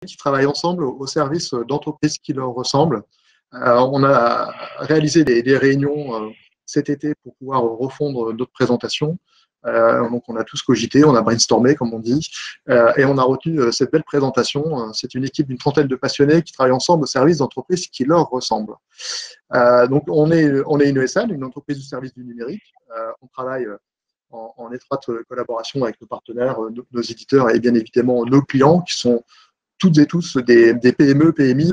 qui travaillent ensemble au service d'entreprises qui leur ressemblent. On a réalisé des réunions cet été pour pouvoir refondre notre présentation. Donc, on a tous cogité, on a brainstormé, comme on dit, et on a retenu cette belle présentation. C'est une équipe d'une trentaine de passionnés qui travaillent ensemble au service d'entreprises qui leur ressemblent. Donc, on est une ESN, une entreprise du service du numérique. On travaille en étroite collaboration avec nos partenaires, nos éditeurs et bien évidemment nos clients qui sont toutes et tous des PME, PMI,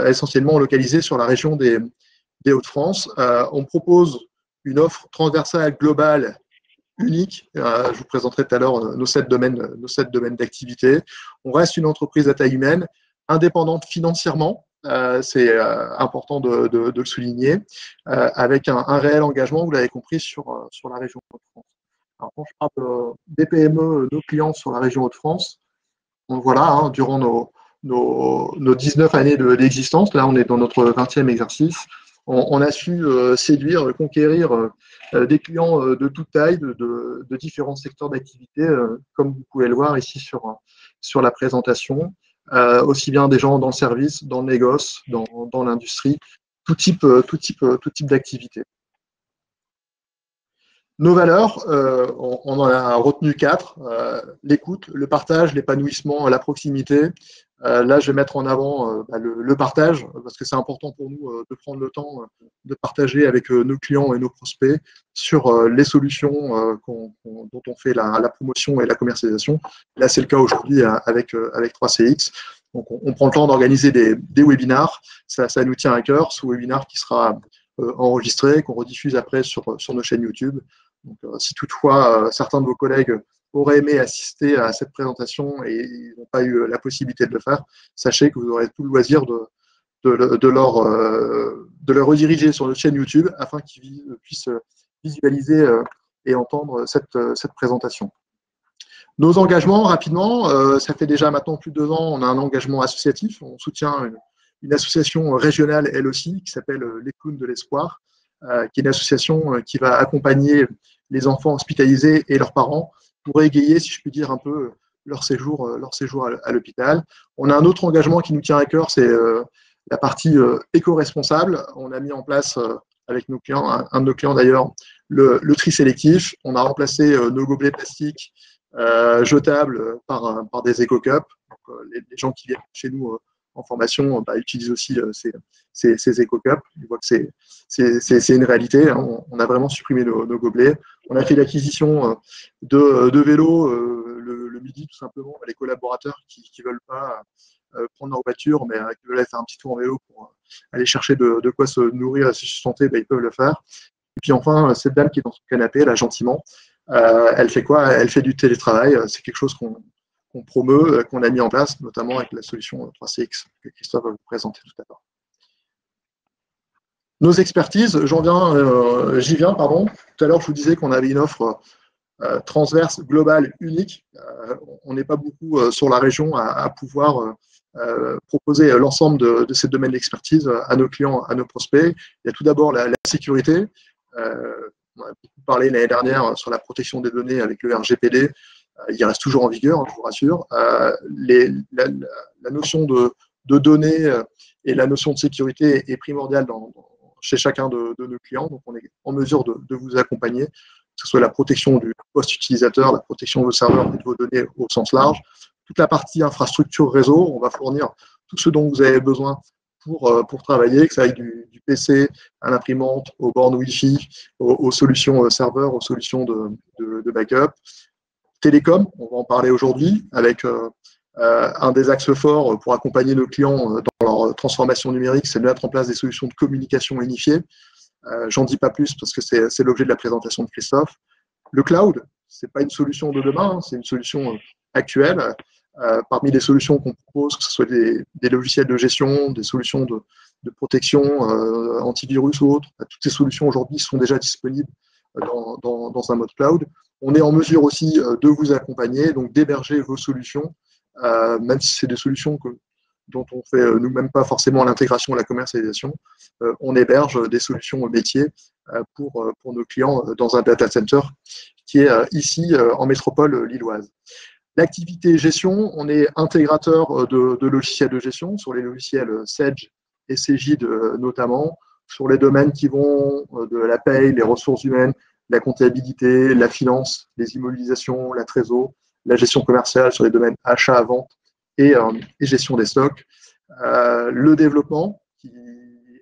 essentiellement localisés sur la région des Hauts-de-France. On propose une offre transversale, globale, unique. Je vous présenterai tout à l'heure nos 7 domaines d'activité. On reste une entreprise à taille humaine, indépendante financièrement, c'est important de le souligner, avec un réel engagement, vous l'avez compris, sur la région Hauts-de-France. Alors, quand je parle des PME, nos clients sur la région Hauts-de-France, voilà, hein, durant nos 19 années d'existence, là on est dans notre 20e exercice, on a su séduire, conquérir des clients de toute taille, de différents secteurs d'activité, comme vous pouvez le voir ici sur la présentation, aussi bien des gens dans le service, dans le négoce, dans l'industrie, tout type d'activité. Nos valeurs, on en a retenu 4, l'écoute, le partage, l'épanouissement, la proximité. Là, je vais mettre en avant le partage, parce que c'est important pour nous de prendre le temps de partager avec nos clients et nos prospects sur les solutions dont on fait la promotion et la commercialisation. Là, c'est le cas aujourd'hui avec 3CX. Donc, on prend le temps d'organiser des webinars. Ça nous tient à cœur, ce webinar qui sera enregistré, qu'on rediffuse après sur nos chaînes YouTube. Donc, si toutefois certains de vos collègues auraient aimé assister à cette présentation et ils n'ont pas eu la possibilité de le faire, sachez que vous aurez tout le loisir de leur rediriger sur notre chaîne YouTube afin qu'ils puissent visualiser et entendre cette présentation. Nos engagements, rapidement, ça fait déjà maintenant plus de 2 ans, on a un engagement associatif, on soutient une association régionale, elle aussi, qui s'appelle les Clowns de l'Espoir, qui est une association qui va accompagner les enfants hospitalisés et leurs parents pour égayer, si je puis dire, un peu leur séjour à l'hôpital. On a un autre engagement qui nous tient à cœur, c'est la partie éco-responsable. On a mis en place avec nos clients, un de nos clients d'ailleurs, le tri sélectif. On a remplacé nos gobelets plastiques jetables par des éco-cups. Les gens qui viennent chez nous en formation utilisent aussi ces éco-cups. On voit que c'est une réalité. Hein. On a vraiment supprimé nos gobelets. On a fait l'acquisition de vélos le midi, tout simplement. Les collaborateurs qui ne veulent pas prendre leur voiture, mais qui veulent aller faire un petit tour en vélo pour aller chercher de quoi se nourrir et se sustenter, ils peuvent le faire. Et puis enfin, cette dame qui est dans son canapé, là, gentiment, elle fait quoi? Elle fait du télétravail. C'est quelque chose qu'on promeut, qu'on a mis en place, notamment avec la solution 3CX que Christophe va vous présenter tout à l'heure. Nos expertises, j'y viens, pardon. Tout à l'heure, je vous disais qu'on avait une offre transverse, globale, unique. On n'est pas beaucoup sur la région à pouvoir proposer l'ensemble de ces domaines d'expertise à nos clients, à nos prospects. Il y a tout d'abord la sécurité. On a beaucoup parlé l'année dernière sur la protection des données avec le RGPD. Il reste toujours en vigueur, hein, je vous rassure. La notion de données et la notion de sécurité est primordiale chez chacun de nos clients. Donc, on est en mesure de vous accompagner, que ce soit la protection du post-utilisateur, la protection de vos serveurs et de vos données au sens large. Toute la partie infrastructure réseau, on va fournir tout ce dont vous avez besoin pour travailler, que ça aille du PC à l'imprimante, aux bornes Wi-Fi, aux solutions serveurs, aux solutions de backup. Télécom, on va en parler aujourd'hui, avec un des axes forts pour accompagner nos clients dans leur transformation numérique, c'est de mettre en place des solutions de communication unifiées. J'en dis pas plus parce que c'est l'objet de la présentation de Christophe. Le cloud, ce n'est pas une solution de demain, hein, c'est une solution actuelle. Parmi les solutions qu'on propose, que ce soit des logiciels de gestion, des solutions de protection, antivirus ou autres, toutes ces solutions aujourd'hui sont déjà disponibles dans un mode cloud. On est en mesure aussi de vous accompagner, donc d'héberger vos solutions, même si c'est des solutions dont on fait nous-mêmes pas forcément l'intégration et la commercialisation. On héberge des solutions métiers pour nos clients dans un data center qui est ici en métropole lilloise. L'activité gestion, on est intégrateur de logiciels de gestion sur les logiciels Sage et Cegid notamment, sur les domaines qui vont de la paye, les ressources humaines, la comptabilité, la finance, les immobilisations, la trésor, la gestion commerciale sur les domaines achat, vente et gestion des stocks. Le développement qui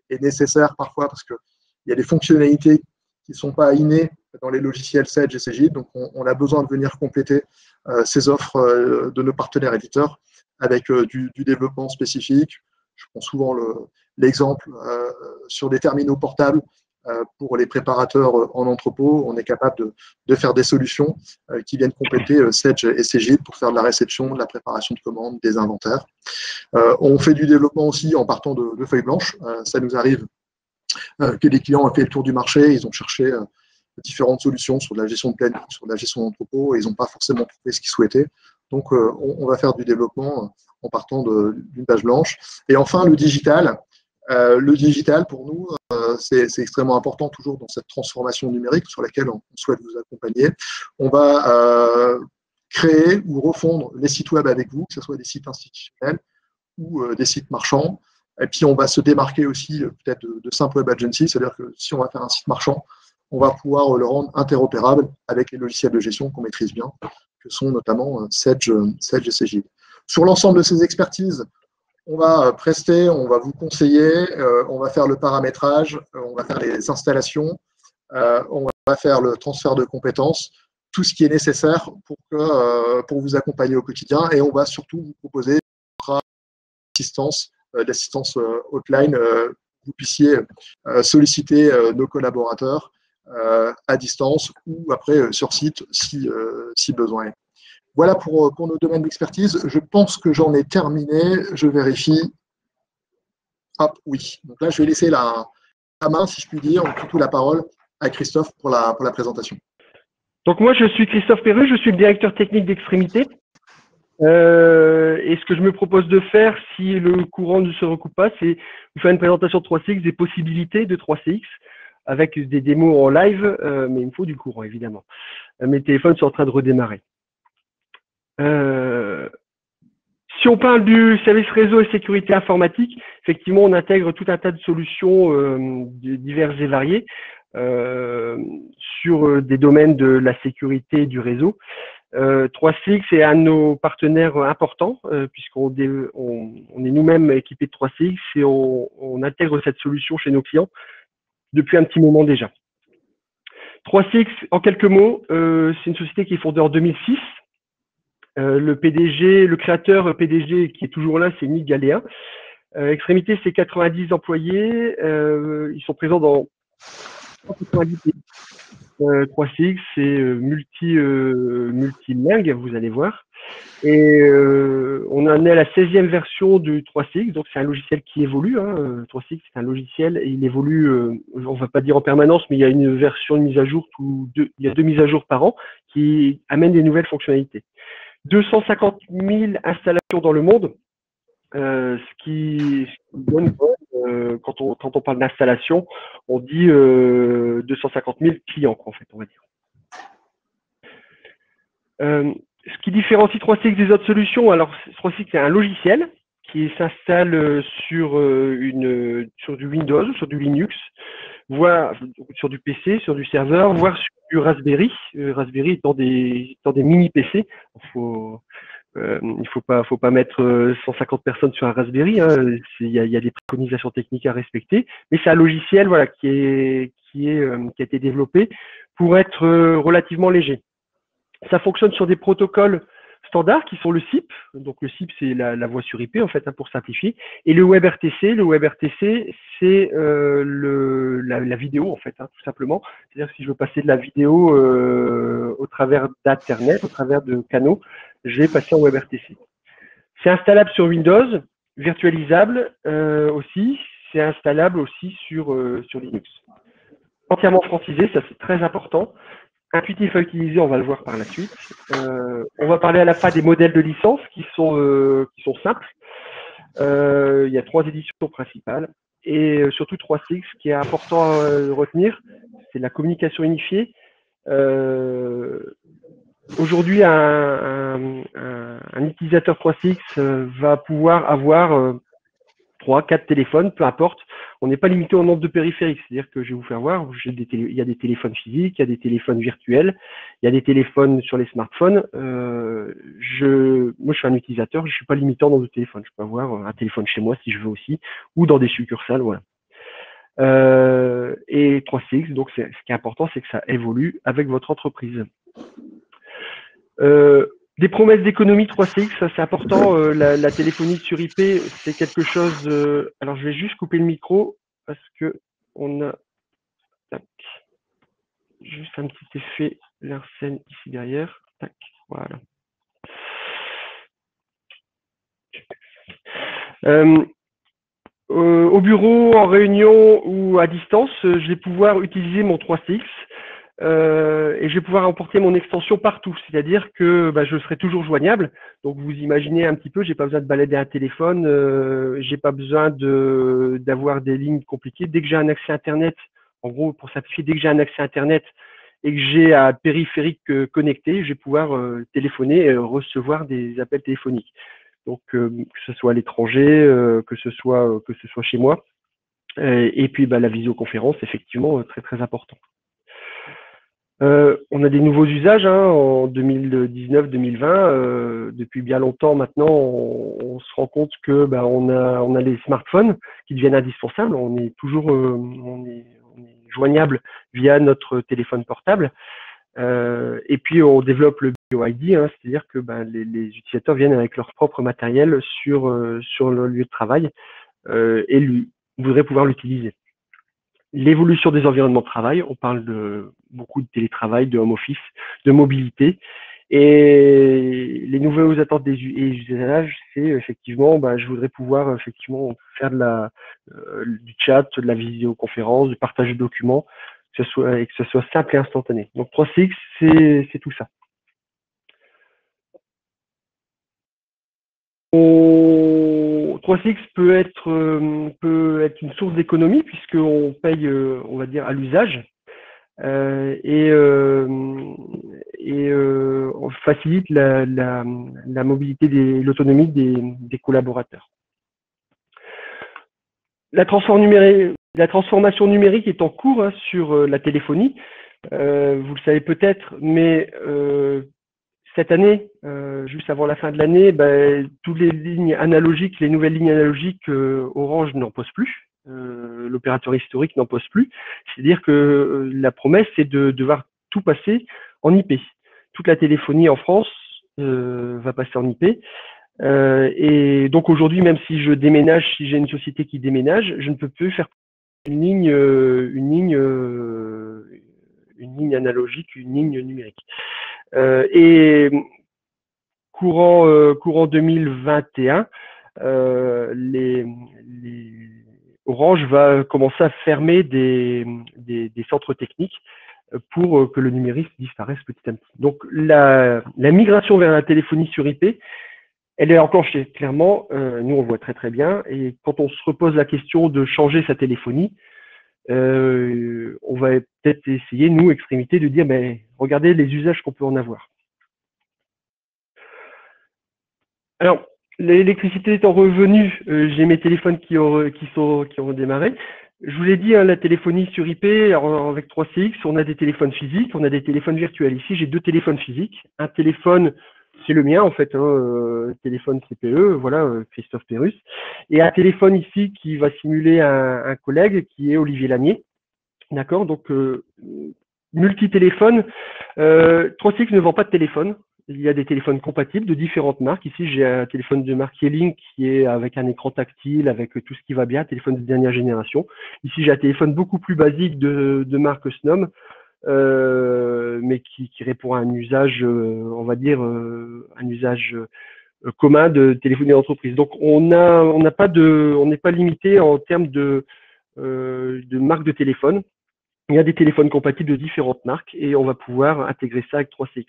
est nécessaire parfois parce qu'il y a des fonctionnalités qui ne sont pas innées dans les logiciels Sage et Cegid, donc on a besoin de venir compléter ces offres de nos partenaires éditeurs avec du développement spécifique. Je prends souvent l'exemple sur des terminaux portables pour les préparateurs en entrepôt. On est capable de faire des solutions qui viennent compléter Sage et Cegid pour faire de la réception, de la préparation de commandes, des inventaires. On fait du développement aussi en partant de feuilles blanches. Ça nous arrive que les clients ont fait le tour du marché, ils ont cherché différentes solutions sur de la gestion de planning, sur de la gestion d'entrepôt, et ils n'ont pas forcément trouvé ce qu'ils souhaitaient. Donc, on va faire du développement en partant d'une page blanche. Et enfin, le digital. Le digital, pour nous, c'est extrêmement important toujours dans cette transformation numérique sur laquelle on souhaite vous accompagner. On va créer ou refondre les sites web avec vous, que ce soit des sites institutionnels ou des sites marchands. Et puis, on va se démarquer aussi peut-être de simple web agency, c'est-à-dire que si on va faire un site marchand, on va pouvoir le rendre interopérable avec les logiciels de gestion qu'on maîtrise bien, que sont notamment Sage et Cegid. Sur l'ensemble de ces expertises, on va prester, on va vous conseiller, on va faire le paramétrage, on va faire les installations, on va faire le transfert de compétences, tout ce qui est nécessaire pour vous accompagner au quotidien, et on va surtout vous proposer l'assistance hotline, vous puissiez solliciter nos collaborateurs à distance ou après sur site si besoin est. Voilà pour nos domaines d'expertise. Je pense que j'en ai terminé. Je vérifie. Hop, oui. Donc là, je vais laisser la main, si je puis dire, ou plutôt la parole à Christophe pour la présentation. Donc moi, je suis Christophe Perru, je suis le directeur technique d'Extrémité. Et ce que je me propose de faire, si le courant ne se recoupe pas, c'est vous faire une présentation de 3CX, des possibilités de 3CX, avec des démos en live, mais il me faut du courant, évidemment. Mes téléphones sont en train de redémarrer. Si on parle du service réseau et sécurité informatique, effectivement, on intègre tout un tas de solutions diverses et variées sur des domaines de la sécurité du réseau. 3CX est un de nos partenaires importants puisqu'on est nous-mêmes équipés de 3CX et on intègre cette solution chez nos clients depuis un petit moment déjà. 3CX, en quelques mots, c'est une société qui est fondée en 2006. Le PDG, le créateur PDG qui est toujours là, c'est Nick Galéen. Extrémité, c'est 90 employés. Ils sont présents dans 190 pays. 3CX, c'est multilingue, vous allez voir. Et on en est à la 16e version du 3CX, donc c'est un logiciel qui évolue. 3CX, c'est un logiciel et il évolue, on ne va pas dire en permanence, mais il y a une version de mise à jour, il y a 2 mises à jour par an qui amènent des nouvelles fonctionnalités. 250 000 installations dans le monde, ce qui donne, quand on parle d'installation, on dit 250 000 clients, en fait, on va dire. Ce qui différencie 3CX des autres solutions, alors 3CX c'est un logiciel qui s'installe sur du Windows, sur du Linux, voire sur du PC, sur du serveur, voire sur du Raspberry. Raspberry étant des mini PC. Il faut pas mettre 150 personnes sur un Raspberry. Il y a des préconisations techniques à respecter, mais c'est un logiciel voilà qui a été développé pour être relativement léger. Ça fonctionne sur des protocoles standards qui sont le SIP. Donc le SIP, c'est la voix sur IP en fait, pour simplifier. Et le WebRTC, c'est la vidéo en fait, tout simplement. C'est-à-dire que si je veux passer de la vidéo au travers d'Internet, au travers de canaux, je vais passer en WebRTC. C'est installable sur Windows, virtualisable aussi. C'est installable aussi sur Linux. Entièrement francisé, ça c'est très important. Intuitif à utiliser, on va le voir par la suite. On va parler à la fin des modèles de licence qui sont simples. Il y a 3 éditions principales et surtout 3CX, ce qui est important à retenir, c'est la communication unifiée. Aujourd'hui, un utilisateur 3CX va pouvoir avoir 3, 4 téléphones, peu importe. On n'est pas limité au nombre de périphériques. C'est-à-dire que je vais vous faire voir, il y a des téléphones physiques, il y a des téléphones virtuels, il y a des téléphones sur les smartphones. Moi, je suis un utilisateur, je ne suis pas limité en nombre de téléphones. Je peux avoir un téléphone chez moi si je veux aussi, ou dans des succursales, voilà. Et 3CX, donc ce qui est important, c'est que ça évolue avec votre entreprise. Des promesses d'économie 3CX, ça c'est important. La téléphonie sur IP, c'est quelque chose. Alors je vais juste couper le micro parce que on a tac, juste un petit effet Larsen ici derrière. Tac, voilà. Au bureau, en réunion ou à distance, je vais pouvoir utiliser mon 3CX. Et je vais pouvoir emporter mon extension partout, c'est-à-dire que je serai toujours joignable. Donc vous imaginez un petit peu, j'ai pas besoin de balader un téléphone, j'ai pas besoin d'avoir des lignes compliquées. Dès que j'ai un accès Internet, en gros pour simplifier, dès que j'ai un accès Internet et que j'ai un périphérique connecté, je vais pouvoir téléphoner et recevoir des appels téléphoniques. Donc que ce soit à l'étranger, que ce soit chez moi. Et puis la visioconférence, effectivement, très très important. On a des nouveaux usages en 2019-2020. Depuis bien longtemps maintenant, on se rend compte que on a les smartphones qui deviennent indispensables. On est toujours on est joignable via notre téléphone portable. Et puis on développe le BioID, c'est-à-dire que les utilisateurs viennent avec leur propre matériel sur le lieu de travail et voudraient pouvoir l'utiliser. L'évolution des environnements de travail, on parle de beaucoup de télétravail, de home office, de mobilité. Et les nouvelles attentes des usages, c'est effectivement, je voudrais pouvoir effectivement faire du chat, de la visioconférence, du partage de documents, que ce soit simple et instantané. Donc 3CX, c'est tout ça. 3CX peut être une source d'économie puisqu'on paye, on va dire, à l'usage. On facilite la mobilité l'autonomie des collaborateurs. La transformation numérique est en cours sur la téléphonie. Vous le savez peut-être, mais cette année, juste avant la fin de l'année, toutes les lignes analogiques, les nouvelles lignes analogiques, Orange n'en pose plus. L'opérateur historique n'en pose plus. C'est-à-dire que la promesse, c'est de devoir tout passer en IP. Toute la téléphonie en France va passer en IP. Et donc aujourd'hui, même si je déménage, si j'ai une société qui déménage, je ne peux plus faire une ligne analogique, une ligne numérique. Et courant 2021, Orange va commencer à fermer des centres techniques pour que le numérique disparaisse petit à petit. Donc la migration vers la téléphonie sur IP, elle est enclenchée, clairement. Nous, on voit très très bien. Et quand on se repose la question de changer sa téléphonie, on va peut-être essayer, nous, Extrémité, de dire, regardez les usages qu'on peut en avoir. Alors, l'électricité étant revenue, j'ai mes téléphones qui ont démarré. Je vous l'ai dit, la téléphonie sur IP, alors avec 3CX, on a des téléphones physiques, on a des téléphones virtuels. Ici, j'ai 2 téléphones physiques. Un téléphone, c'est le mien en fait, téléphone CPE, voilà, Christophe Pérus. Et un téléphone ici qui va simuler un collègue qui est Olivier Lanier. D'accord, donc multi-téléphone. 3CX ne vend pas de téléphone. Il y a des téléphones compatibles de différentes marques. Ici, j'ai un téléphone de marque Yelling qui est avec un écran tactile, avec tout ce qui va bien, un téléphone de dernière génération. Ici, j'ai un téléphone beaucoup plus basique de marque Snom, mais qui répond à un usage, on va dire, un usage commun de téléphonie d'entreprise. Donc, on n'est pas limité en termes de marque de téléphone. Il y a des téléphones compatibles de différentes marques et on va pouvoir intégrer ça avec 3CX.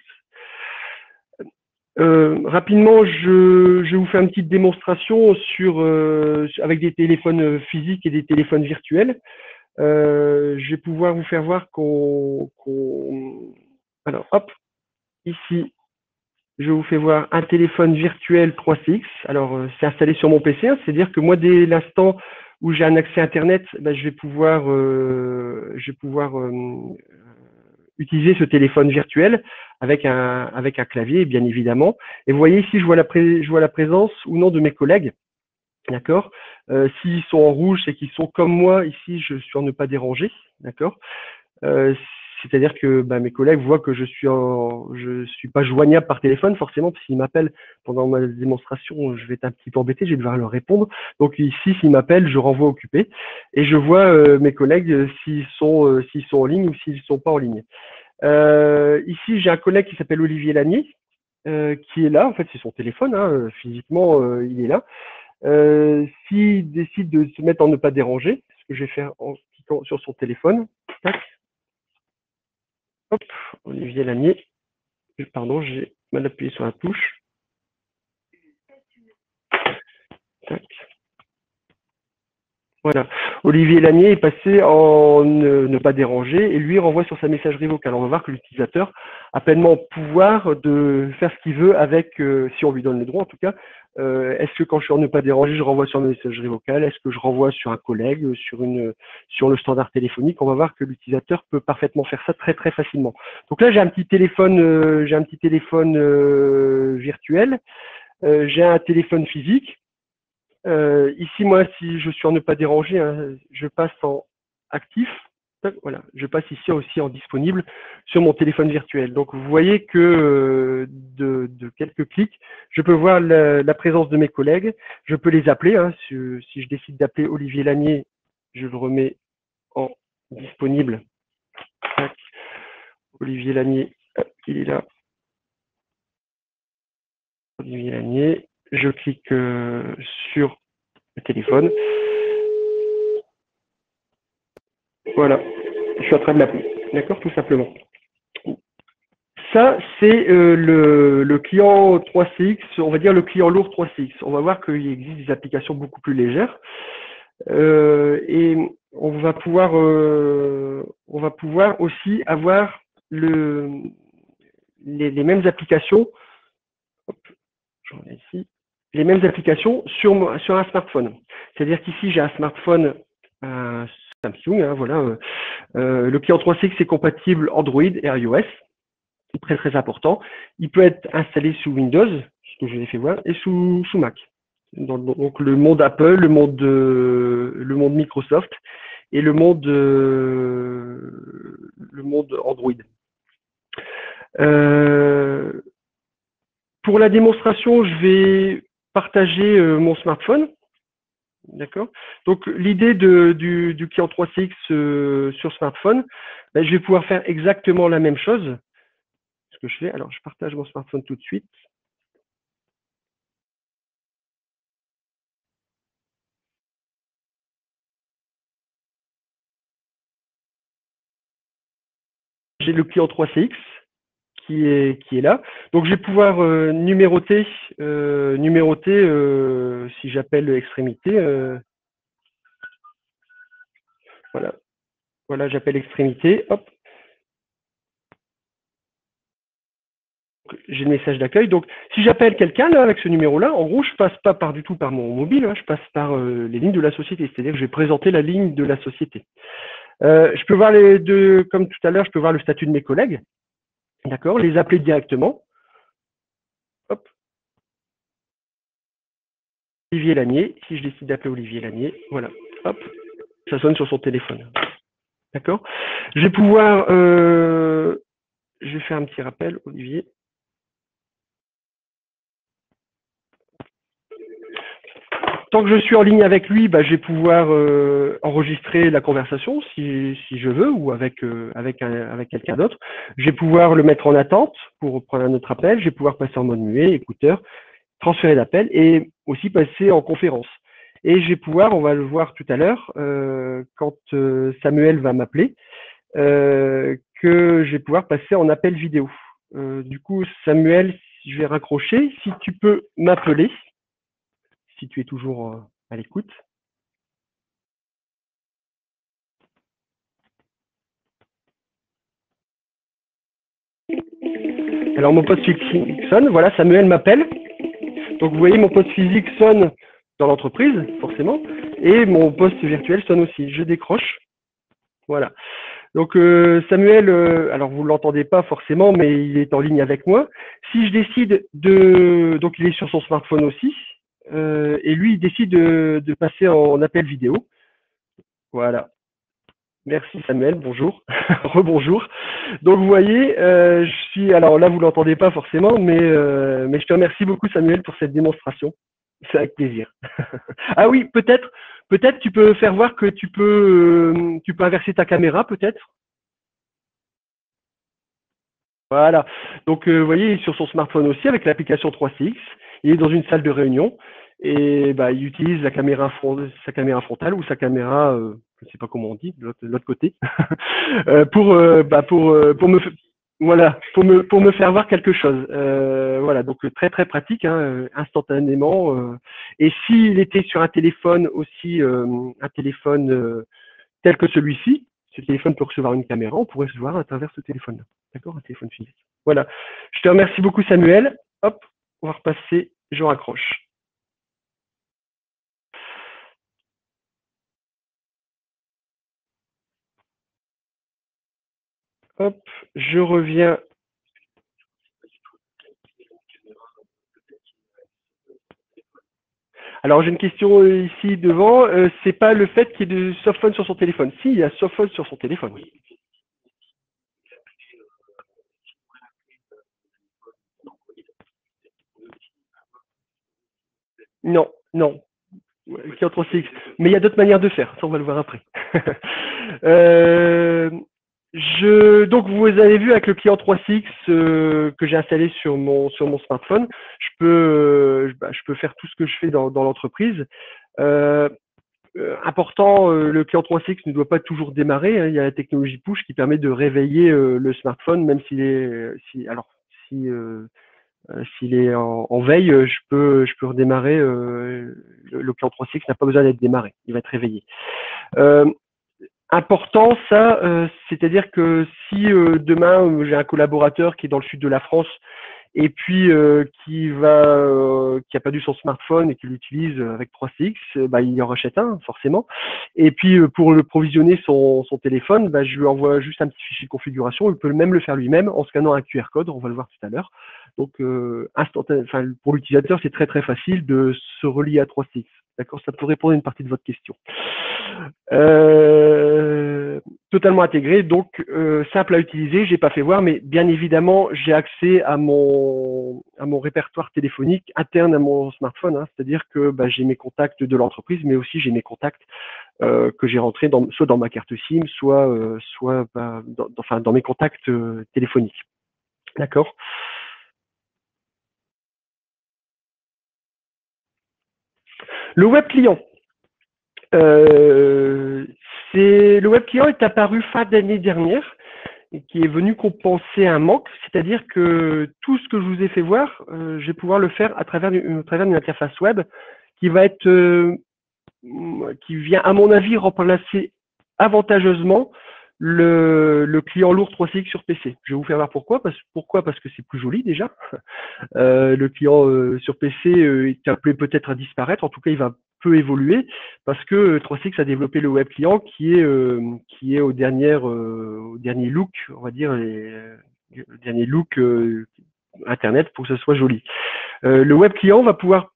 Rapidement, je vais vous faire une petite démonstration avec des téléphones physiques et des téléphones virtuels. Je vais pouvoir vous faire voir alors, hop, ici, je vous fais voir un téléphone virtuel 3CX. Alors, c'est installé sur mon PC, hein, c'est-à-dire que moi, dès l'instant où j'ai un accès Internet, ben, je vais pouvoir utiliser ce téléphone virtuel avec un clavier, bien évidemment. Et vous voyez ici, je vois la présence ou non de mes collègues. D'accord. S'ils sont en rouge, c'est qu'ils sont comme moi. Ici, je suis en ne pas déranger. D'accord. Euh, C'est-à-dire que bah, mes collègues voient que je suis pas joignable par téléphone forcément, parce qu'ils m'appellent pendant ma démonstration, je vais être un petit peu embêté, je vais devoir leur répondre. Donc ici, s'ils m'appellent, je renvoie occupé et je vois mes collègues s'ils sont en ligne ou s'ils sont pas en ligne. Ici, j'ai un collègue qui s'appelle Olivier Lanier, qui est là. En fait, c'est son téléphone, hein, physiquement, il est là. S'il décide de se mettre en ne pas déranger, ce que je vais faire en cliquant sur son téléphone, tac, hop, Olivier Lanier, pardon, j'ai mal appuyé sur la touche, tac, voilà. Olivier Lanier est passé en ne pas déranger et lui renvoie sur sa messagerie vocale. On va voir que l'utilisateur a pleinement pouvoir de faire ce qu'il veut avec, si on lui donne le droit en tout cas. Est-ce que quand je suis en ne pas déranger, je renvoie sur ma messagerie vocale? Est-ce que je renvoie sur un collègue, sur le standard téléphonique? On va voir que l'utilisateur peut parfaitement faire ça très très facilement. Donc là, j'ai un petit téléphone, virtuel, j'ai un téléphone physique. Ici, moi, si je suis en ne pas déranger, hein, je passe en actif. Voilà, je passe ici aussi en disponible sur mon téléphone virtuel. Donc, vous voyez que de quelques clics, je peux voir la présence de mes collègues. Je peux les appeler. Hein, si je décide d'appeler Olivier Lanier, je le remets en disponible. Tac. Olivier Lanier, il est là. Olivier Lanier. Je clique sur le téléphone. Voilà, je suis en train de l'appeler. D'accord, tout simplement. Ça, c'est le client 3CX, on va dire le client lourd 3CX. On va voir qu'il existe des applications beaucoup plus légères. Et on va pouvoir aussi avoir les mêmes applications. Hop, je reviens ici. Les mêmes applications sur un smartphone. C'est-à-dire qu'ici, j'ai un smartphone Samsung. Hein, voilà. Le client 3CX est compatible Android et iOS. Très très important. Il peut être installé sous Windows, ce que je vous ai fait voir, et sous Mac. Donc le monde Apple, le monde Microsoft et le monde Android. Pour la démonstration, je vais partager mon smartphone. D'accord. Donc l'idée du client 3CX sur smartphone, ben, je vais pouvoir faire exactement la même chose. Ce que je fais, alors je partage mon smartphone tout de suite. J'ai le client 3CX qui est là. Donc je vais pouvoir numéroter si j'appelle extrémité. Voilà, voilà, j'appelle extrémité. Hop, j'ai le message d'accueil. Donc si j'appelle quelqu'un là avec ce numéro-là, en gros, je passe pas du tout par mon mobile, hein, je passe par les lignes de la société. C'est-à-dire que je vais présenter la ligne de la société. Je peux voir les deux, comme tout à l'heure, je peux voir le statut de mes collègues. D'accord, les appeler directement. Hop, Olivier Lanier. Si je décide d'appeler Olivier Lanier, voilà. Hop, ça sonne sur son téléphone. D'accord. Je vais pouvoir, je vais faire un petit rappel, Olivier. Tant que je suis en ligne avec lui, bah, je vais pouvoir enregistrer la conversation si je veux ou avec quelqu'un d'autre. Je vais pouvoir le mettre en attente pour prendre un autre appel. Je vais pouvoir passer en mode muet, écouteur, transférer l'appel et aussi passer en conférence. Et je vais pouvoir, on va le voir tout à l'heure, quand Samuel va m'appeler, que je vais pouvoir passer en appel vidéo. Du coup, Samuel, je vais raccrocher. Si tu peux m'appeler, si tu es toujours à l'écoute. Alors mon poste physique sonne, voilà, Samuel m'appelle. Donc vous voyez, mon poste physique sonne dans l'entreprise, forcément, et mon poste virtuel sonne aussi. Je décroche. Voilà. Donc Samuel, alors vous ne l'entendez pas forcément, mais il est en ligne avec moi. Si je décide de... Donc il est sur son smartphone aussi, et lui, il décide de passer en appel vidéo. Voilà. Merci Samuel, bonjour. Rebonjour. Donc vous voyez, je suis... Alors là, vous ne l'entendez pas forcément, mais je te remercie beaucoup Samuel pour cette démonstration. C'est avec plaisir. Ah oui, peut-être tu peux faire voir que tu peux inverser ta caméra, peut-être. Voilà. Donc, vous voyez, sur son smartphone aussi, avec l'application 3CX, il est dans une salle de réunion et bah, il utilise la caméra sa caméra frontale ou sa caméra, je ne sais pas comment on dit, de l'autre côté, pour me, voilà, pour me faire voir quelque chose. Voilà, donc très très pratique, hein, instantanément. Et s'il était sur un téléphone aussi, un téléphone tel que celui-ci, ce téléphone peut recevoir une caméra, on pourrait se voir à travers ce téléphone-là. D'accord, un téléphone physique. Voilà. Je te remercie beaucoup, Samuel. Hop, on va repasser. Je raccroche. Hop, je reviens. Alors, j'ai une question ici devant. C'est pas le fait qu'il y ait de softphone sur son téléphone. Si, il y a softphone sur son téléphone. Non, non. Qui entre CX. Mais il y a d'autres manières de faire. Ça, on va le voir après. Donc, vous avez vu avec le client 3CX que j'ai installé sur mon smartphone, je peux faire tout ce que je fais dans l'entreprise. Important, le client 3CX ne doit pas toujours démarrer. Hein. Il y a la technologie push qui permet de réveiller le smartphone, même s'il est, s'il est en veille, je peux redémarrer. Le client 3CX n'a pas besoin d'être démarré, il va être réveillé. Important, ça, c'est-à-dire que si demain j'ai un collaborateur qui est dans le sud de la France et puis qui a perdu son smartphone et qui l'utilise avec 3CX, bah, il en rachète un forcément. Et puis pour le provisionner son téléphone, bah, je lui envoie juste un petit fichier de configuration. Il peut même le faire lui-même en scannant un QR code. On va le voir tout à l'heure. Donc pour l'utilisateur, c'est très très facile de se relier à 3CX. D'accord, ça peut répondre à une partie de votre question. Totalement intégré, donc simple à utiliser. J'ai pas fait voir, mais bien évidemment, j'ai accès à mon répertoire téléphonique interne à mon smartphone. Hein, c'est-à-dire que bah, j'ai mes contacts de l'entreprise, mais aussi j'ai mes contacts que j'ai rentrés soit dans ma carte SIM, soit dans mes contacts téléphoniques. D'accord. Le web client. Le web client est apparu fin d'année dernière et qui est venu compenser un manque, c'est-à-dire que tout ce que je vous ai fait voir, je vais pouvoir le faire à travers une interface web qui va être, qui vient à mon avis remplacer avantageusement le client lourd 3CX sur PC. Je vais vous faire voir pourquoi. Parce que c'est plus joli déjà. Le client sur PC est appelé peut-être à disparaître. En tout cas, il va peu évoluer parce que 3CX a développé le web client qui est au dernier look, on va dire, le dernier look Internet pour que ce soit joli. Le web client va pouvoir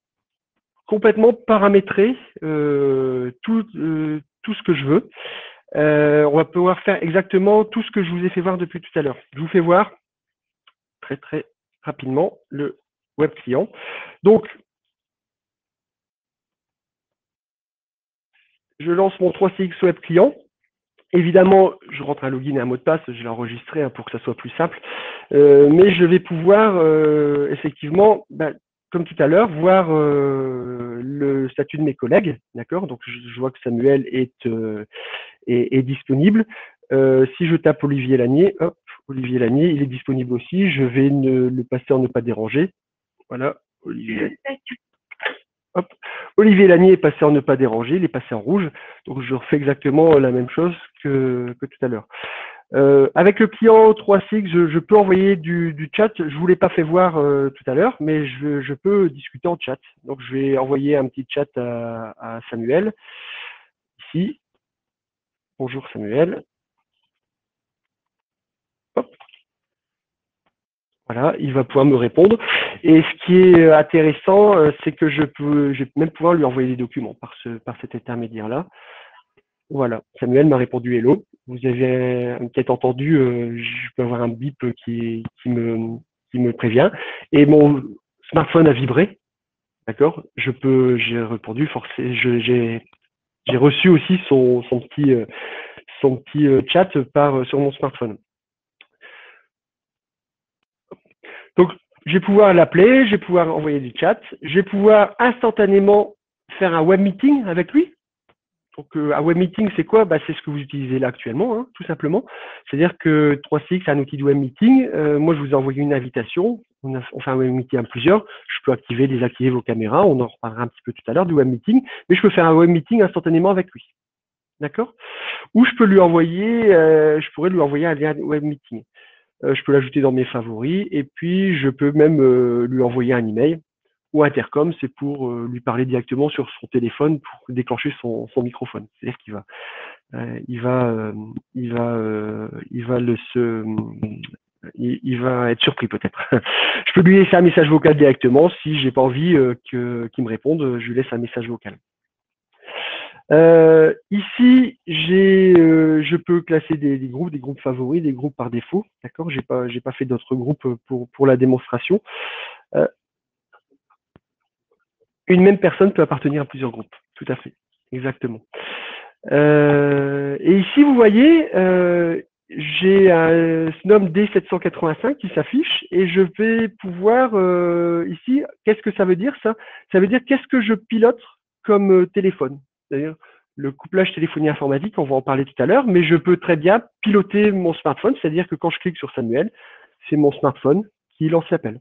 complètement paramétrer tout ce que je veux. On va pouvoir faire exactement tout ce que je vous ai fait voir depuis tout à l'heure. Je vous fais voir très très rapidement le web client. Donc, je lance mon 3CX web client. Évidemment, je rentre un login et un mot de passe, je l'ai enregistré hein, pour que ça soit plus simple. Mais je vais pouvoir effectivement, comme tout à l'heure, voir le statut de mes collègues. D'accord. Donc, je vois que Samuel est disponible. Si je tape Olivier Lanier, hop, Olivier Lanier, il est disponible aussi. Je vais le passer en ne pas déranger. Voilà, Olivier. Hop. Olivier Lanier est passé en ne pas déranger, il est passé en rouge. Donc je refais exactement la même chose que tout à l'heure. Avec le client 3CX, je peux envoyer du chat. Je vous l'ai pas fait voir tout à l'heure, mais je peux discuter en chat. Donc, je vais envoyer un petit chat à Samuel. Ici. Bonjour Samuel. Hop. Voilà, il va pouvoir me répondre. Et ce qui est intéressant, c'est que je vais même pouvoir lui envoyer des documents par cet intermédiaire-là. Voilà, Samuel m'a répondu hello. Vous avez peut-être entendu, je peux avoir un bip qui me prévient. Et mon smartphone a vibré, d'accord. J'ai répondu, j'ai reçu aussi son petit chat sur mon smartphone. Donc, je vais pouvoir l'appeler, je vais pouvoir envoyer du chat, je vais pouvoir instantanément faire un web meeting avec lui. Donc, un web meeting, c'est quoi? C'est ce que vous utilisez là actuellement, hein, tout simplement. C'est-à-dire que 3CX, c'est un outil de web meeting. Moi, je vous ai envoyé une invitation. On fait un web meeting à plusieurs. Je peux activer, désactiver vos caméras. On en reparlera un petit peu tout à l'heure du web meeting. Mais je peux faire un web meeting instantanément avec lui. D'accord? Ou je pourrais lui envoyer un lien web meeting. Je peux l'ajouter dans mes favoris. Et puis, je peux même lui envoyer un email. Ou intercom, c'est pour lui parler directement sur son téléphone pour déclencher son microphone. C'est-à-dire qu'il va, il va être surpris peut-être. Je peux lui laisser un message vocal directement. Si j'ai pas envie qu'il me réponde, je lui laisse un message vocal. Ici, je peux classer des groupes favoris, des groupes par défaut. D'accord, j'ai pas fait d'autres groupes pour la démonstration. Une même personne peut appartenir à plusieurs groupes. Tout à fait, exactement. Et ici, vous voyez, j'ai un Snom D785 qui s'affiche et je vais pouvoir ici, qu'est-ce que ça veut dire ça? Ça veut dire qu'est-ce que je pilote comme téléphone. C'est-à-dire le couplage téléphonie informatique, on va en parler tout à l'heure, mais je peux très bien piloter mon smartphone, c'est-à-dire que quand je clique sur Samuel, c'est mon smartphone qui lance l'appel.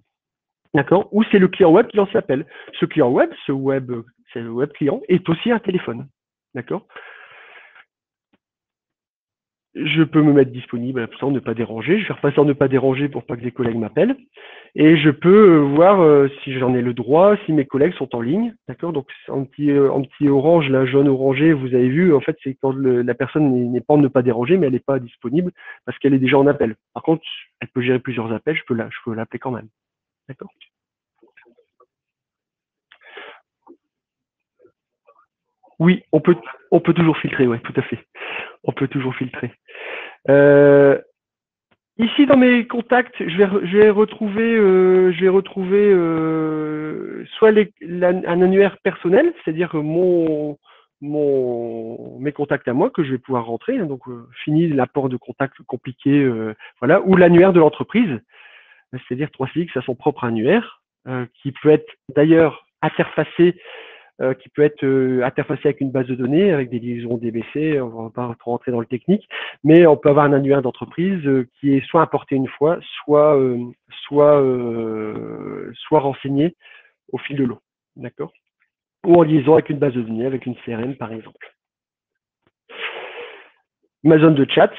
D'accord? Ou c'est le client web qui lance l'appel. Ce client web, c'est le web client, est aussi un téléphone. D'accord? Je peux me mettre disponible pour ça, ne pas déranger. Je vais repasser en ne pas déranger pour pas que des collègues m'appellent. Et je peux voir si j'en ai le droit, si mes collègues sont en ligne. D'accord? Donc, en petit orange, là, jaune orangé, vous avez vu, en fait, c'est quand la personne n'est pas en ne pas déranger, mais elle n'est pas disponible parce qu'elle est déjà en appel. Par contre, elle peut gérer plusieurs appels, je peux l'appeler quand même. D'accord? Oui, on peut toujours filtrer, ouais, tout à fait. On peut toujours filtrer. Ici, dans mes contacts, je vais retrouver soit un annuaire personnel, c'est-à-dire mes contacts à moi que je vais pouvoir rentrer. Hein, donc, fini l'apport de contacts compliqués, voilà, ou l'annuaire de l'entreprise, c'est-à-dire 3CX a son propre annuaire, qui peut être d'ailleurs interfacé avec une base de données, avec des liaisons DBC, on ne va pas trop rentrer dans le technique, mais on peut avoir un annuaire d'entreprise qui est soit importé une fois, soit renseigné au fil de l'eau, d'accord? Ou en liaison avec une base de données, avec une CRM par exemple. Ma zone de chat,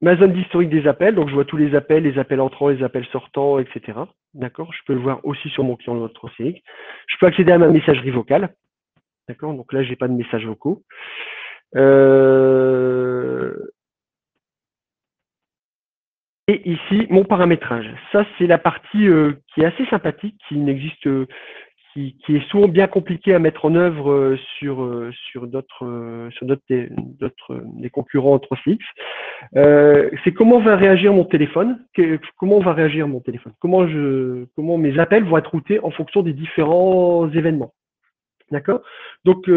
ma zone d'historique des appels, donc je vois tous les appels entrants, les appels sortants, etc. D'accord? Je peux le voir aussi sur mon client 3CX. Je peux accéder à ma messagerie vocale. D'accord? Donc là, j'ai pas de messages vocaux. Et ici, mon paramétrage. Ça, c'est la partie qui est assez sympathique, qui est souvent bien compliquée à mettre en œuvre sur des concurrents 3CX. C'est comment va réagir mon téléphone, comment mes appels vont être routés en fonction des différents événements. D'accord? Donc,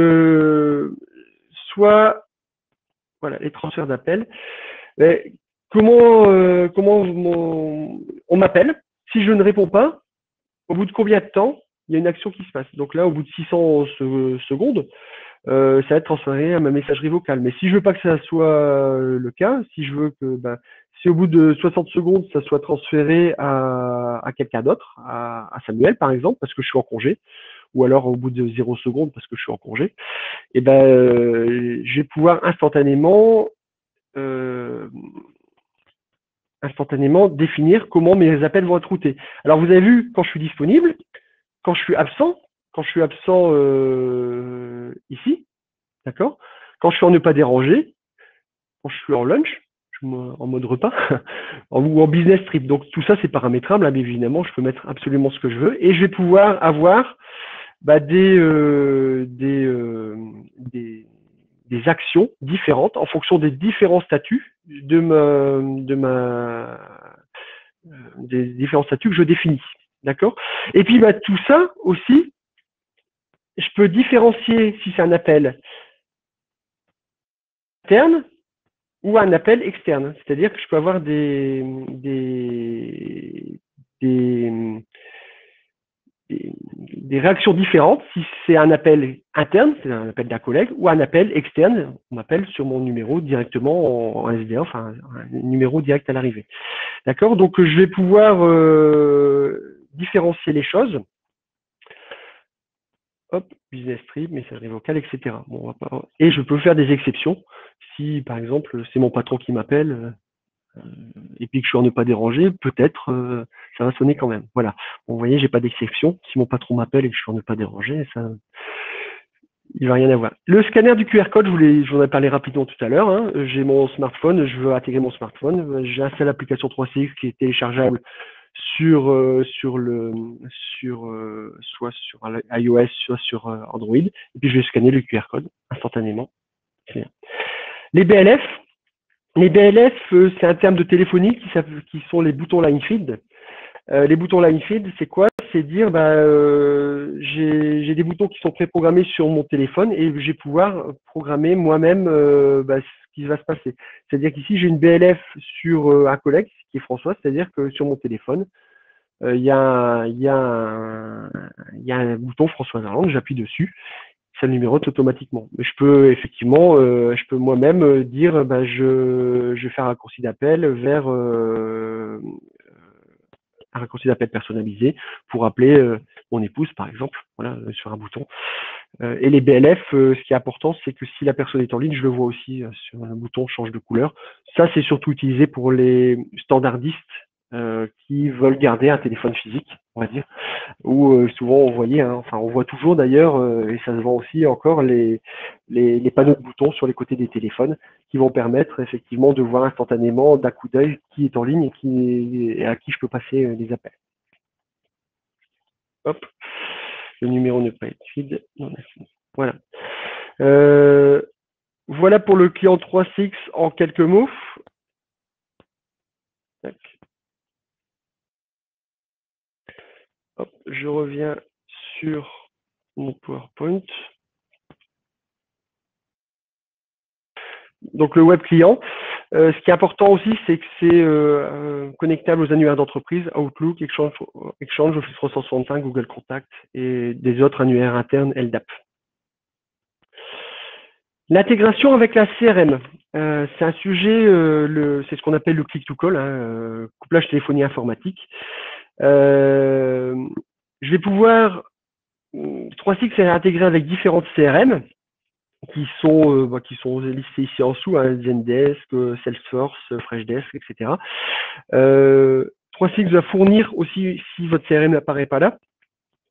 soit voilà, les transferts d'appels. Comment on m'appelle? Si je ne réponds pas, au bout de combien de temps il y a une action qui se passe? Donc là, au bout de 600 secondes, ça va être transféré à ma messagerie vocale. Mais si je veux pas que ça soit le cas, si je veux que si au bout de 60 secondes, ça soit transféré à quelqu'un d'autre, à Samuel par exemple, parce que je suis en congé, ou alors au bout de 0 secondes parce que je suis en congé, et je vais pouvoir instantanément instantanément définir comment mes appels vont être routés. Alors vous avez vu quand je suis disponible, quand je suis absent ici, d'accord, quand je suis en ne pas déranger, quand je suis en lunch, en mode repas, ou en business trip. Donc tout ça c'est paramétrable, bien évidemment, je peux mettre absolument ce que je veux et je vais pouvoir avoir des actions différentes en fonction des différents statuts des différents statuts que je définis. D'accord? Et puis tout ça aussi, je peux différencier si c'est un appel interne ou un appel externe. C'est-à-dire que je peux avoir des réactions différentes si c'est un appel interne, c'est un appel d'un collègue, ou un appel externe, on m'appelle sur mon numéro directement en SDA, enfin un numéro direct à l'arrivée. D'accord? Donc je vais pouvoir différencier les choses. Hop, business trip, messagerie vocale, etc. Bon, et je peux faire des exceptions. Si par exemple c'est mon patron qui m'appelle et puis que je suis en ne pas déranger, peut-être ça va sonner quand même. Voilà. Bon, vous voyez, j'ai pas d'exception. Si mon patron m'appelle et que je suis en ne pas déranger, ça, il va rien avoir. Le scanner du QR code, je vous en ai parlé rapidement tout à l'heure. Hein. J'ai mon smartphone, je veux intégrer mon smartphone. J'installe l'application 3CX qui est téléchargeable soit sur iOS, soit sur Android. Et puis je vais scanner le QR code instantanément. Les BLF, c'est un terme de téléphonie qui sont les boutons line feed. Les boutons line feed, c'est quoi? C'est dire j'ai des boutons qui sont préprogrammés sur mon téléphone et je vais pouvoir programmer moi-même ce qui va se passer. C'est-à-dire qu'ici j'ai une BLF sur un collègue qui est François, c'est-à-dire que sur mon téléphone, il y a un bouton François Hollande, j'appuie dessus, ça le numérote automatiquement. Mais je peux effectivement, je peux moi-même dire, je vais faire un raccourci d'appel vers un raccourci d'appel personnalisé pour appeler mon épouse, par exemple, voilà, sur un bouton. Et les BLF, ce qui est important, c'est que si la personne est en ligne, je le vois aussi sur un bouton change de couleur. Ça, c'est surtout utilisé pour les standardistes qui veulent garder un téléphone physique, on va dire. Ou souvent, on voyait, hein, enfin, on voit toujours d'ailleurs, et ça se vend aussi encore, les panneaux de boutons sur les côtés des téléphones qui vont permettre effectivement de voir instantanément d'un coup d'œil qui est en ligne et à qui je peux passer les appels. Hop, le numéro ne peut être feed. Voilà. Voilà pour le client 3CX en quelques mots. Tac. Hop, je reviens sur mon PowerPoint. Donc le web client. Ce qui est important aussi, c'est que c'est connectable aux annuaires d'entreprise, Outlook, Exchange, Office 365, Google Contact et des autres annuaires internes LDAP. L'intégration avec la CRM, c'est un sujet, c'est ce qu'on appelle le click-to-call, hein, couplage téléphonie informatique. Je vais pouvoir, 3CX est intégré avec différentes CRM qui sont listées ici en dessous, hein, Zendesk, Salesforce, Freshdesk, etc. 3CX va fournir aussi, si votre CRM n'apparaît pas là,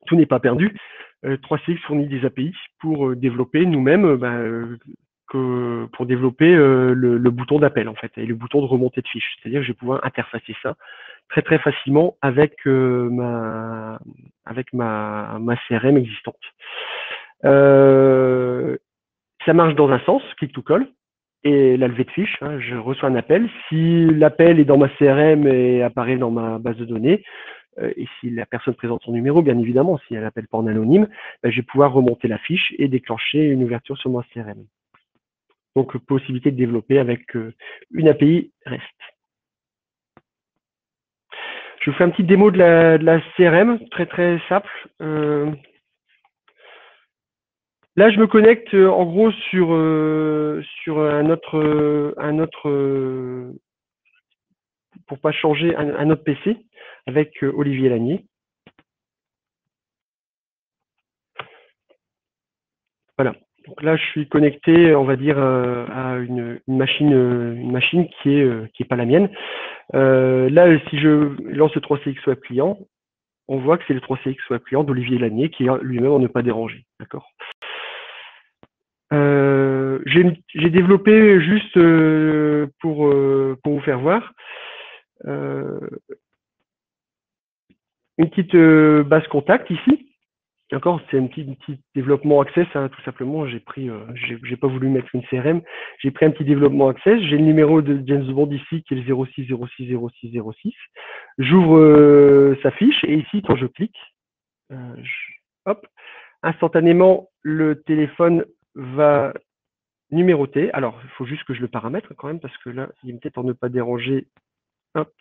tout n'est pas perdu. 3CX fournit des API pour développer nous-mêmes, pour développer le bouton d'appel en fait et le bouton de remontée de fiches. C'est-à-dire que je vais pouvoir interfacer ça très très facilement avec ma CRM existante. Ça marche dans un sens, click to call, et la levée de fiches. Hein, je reçois un appel. Si l'appel est dans ma CRM et apparaît dans ma base de données, et si la personne présente son numéro, bien évidemment, si elle appelle pas en anonyme, je vais pouvoir remonter la fiche et déclencher une ouverture sur mon CRM. Donc, possibilité de développer avec une API REST. Je vous fais un petit démo de la CRM, très très simple. Là, je me connecte en gros sur un autre pour pas changer un autre PC avec Olivier Lanier. Voilà. Donc là, je suis connecté, on va dire, à une machine qui est pas la mienne. Là, si je lance le 3CX Web Client, on voit que c'est le 3CX Web Client d'Olivier Lanier qui est lui-même en ne pas déranger. D'accord. J'ai développé juste pour vous faire voir une petite base contact ici. D'accord, c'est un petit développement Access, hein, tout simplement. J'ai pas voulu mettre une CRM. J'ai pris un petit développement Access. J'ai le numéro de James Bond ici qui est le 06060606. J'ouvre sa fiche et ici, quand je clique, hop, instantanément, le téléphone va numéroter. Alors, il faut juste que je le paramètre quand même parce que là, il est peut-être en ne pas déranger. Hop,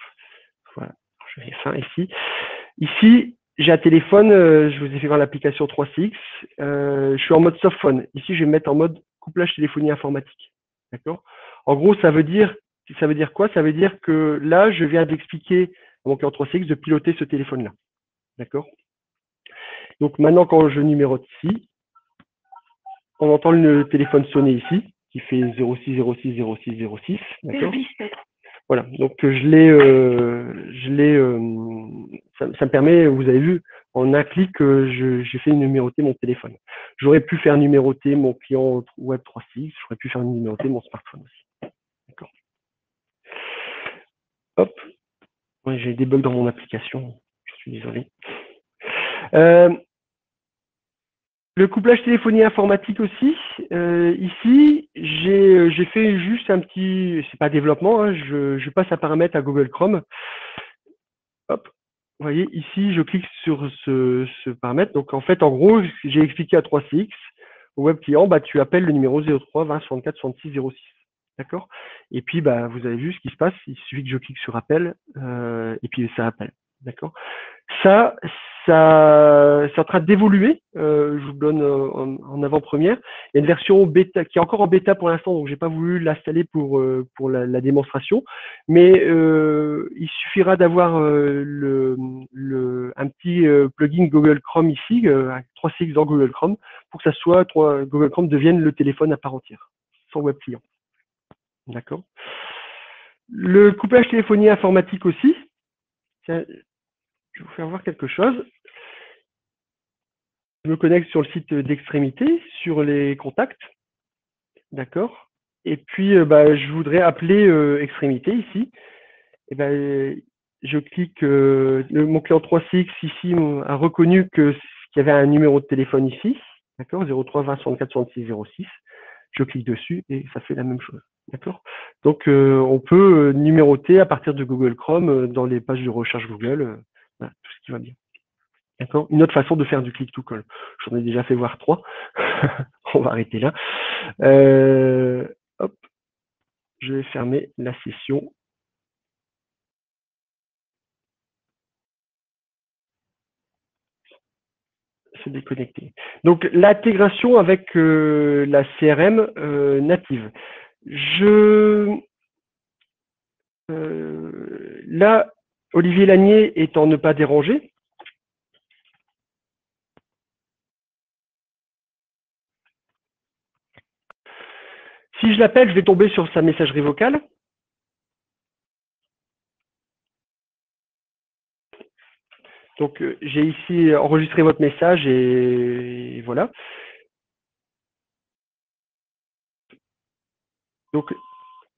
voilà, je mets fin ici. Ici, j'ai un téléphone, je vous ai fait voir l'application 3CX. Je suis en mode softphone. Ici, je vais me mettre en mode couplage téléphonie informatique. D'accord. En gros, ça veut dire quoi? Ça veut dire que là, je viens d'expliquer à mon client 3CX de piloter ce téléphone-là. D'accord. Donc maintenant, quand je numérote ici, on entend le téléphone sonner ici, qui fait 06060606. D'accord. Voilà, donc ça me permet, vous avez vu, en un clic, j'ai fait numéroter mon téléphone. J'aurais pu faire numéroter mon client Web 3.6, j'aurais pu faire numéroter mon smartphone aussi. D'accord. Hop, ouais, j'ai des bugs dans mon application, je suis désolé. Le couplage téléphonie informatique aussi. Ici, j'ai fait juste un petit, c'est pas développement, hein, je passe un paramètre à Google Chrome. Hop, vous voyez, ici, je clique sur ce paramètre. Donc, en fait, en gros, j'ai expliqué à 3CX, au web client, bah, tu appelles le numéro 03 20 64 66 06. D'accord. Et puis, bah, vous avez vu ce qui se passe. Il suffit que je clique sur appel et puis ça appelle. D'accord. Ça, c'est en train d'évoluer. Je vous donne en avant-première. Il y a une version bêta qui est encore en bêta pour l'instant, donc j'ai pas voulu l'installer pour la démonstration. Mais il suffira d'avoir un petit plugin Google Chrome ici, 3CX dans Google Chrome, pour que ça soit Google Chrome devienne le téléphone à part entière, sans web client. D'accord. Le couplage téléphonie informatique aussi. Tiens, je vais vous faire voir quelque chose. Je me connecte sur le site d'Extrémité, sur les contacts. D'accord. Et puis, bah, je voudrais appeler Extrémité ici. Et ben, je clique, mon client 3CX ici a reconnu qu'il y avait un numéro de téléphone ici. D'accord, 03 20 64 66 06. Je clique dessus et ça fait la même chose. D'accord. Donc, on peut numéroter à partir de Google Chrome dans les pages de recherche Google, voilà, tout ce qui va bien. D'accord. Une autre façon de faire du click-to-call. J'en ai déjà fait voir 3. On va arrêter là. Hop. Je vais fermer la session. Se déconnecter. Donc, l'intégration avec la CRM native. Là, Olivier Lanier est en ne pas déranger. Si je l'appelle, je vais tomber sur sa messagerie vocale. Donc, j'ai ici enregistré votre message et voilà.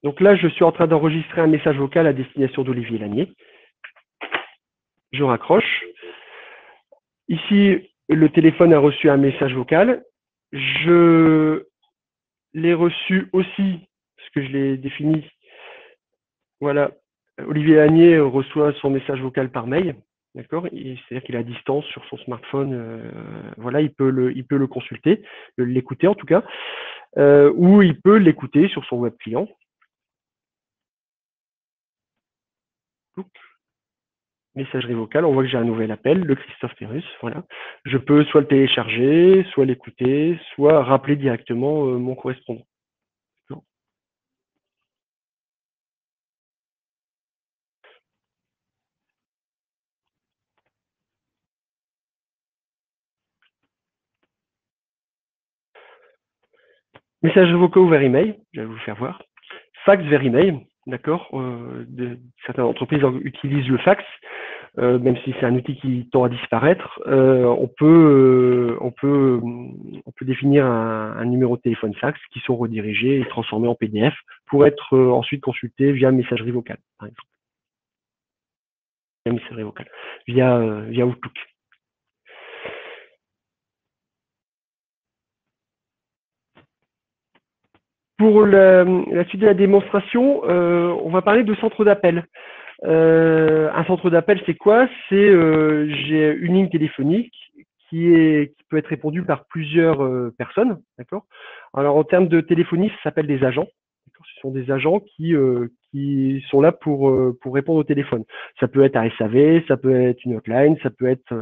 Donc là, je suis en train d'enregistrer un message vocal à destination d'Olivier Lanier. Je raccroche. Ici, le téléphone a reçu un message vocal. Je l'ai reçu aussi, parce que je l'ai défini. Voilà, Olivier Lanier reçoit son message vocal par mail. D'accord. C'est-à-dire qu'il est à distance sur son smartphone. Voilà, il peut le consulter, l'écouter en tout cas, ou il peut l'écouter sur son web client. Messagerie vocale, on voit que j'ai un nouvel appel, le Christophe Perrus, voilà. Je peux soit le télécharger, soit l'écouter, soit rappeler directement mon correspondant. Messagerie vocaux vers email, je vais vous faire voir. Fax vers email, d'accord. Certaines entreprises utilisent le fax, même si c'est un outil qui tend à disparaître. On peut définir un numéro de téléphone fax qui sont redirigés et transformés en PDF pour être ensuite consultés via messagerie vocale, par exemple. Via messagerie vocale, via Outlook. Pour la suite de la démonstration, on va parler de centre d'appel. Un centre d'appel, c'est quoi? C'est j'ai une ligne téléphonique qui peut être répondue par plusieurs personnes, d'accord? Alors en termes de téléphonie, ça s'appelle des agents. Ce sont des agents qui sont là pour répondre au téléphone. Ça peut être un SAV, ça peut être une hotline, ça peut être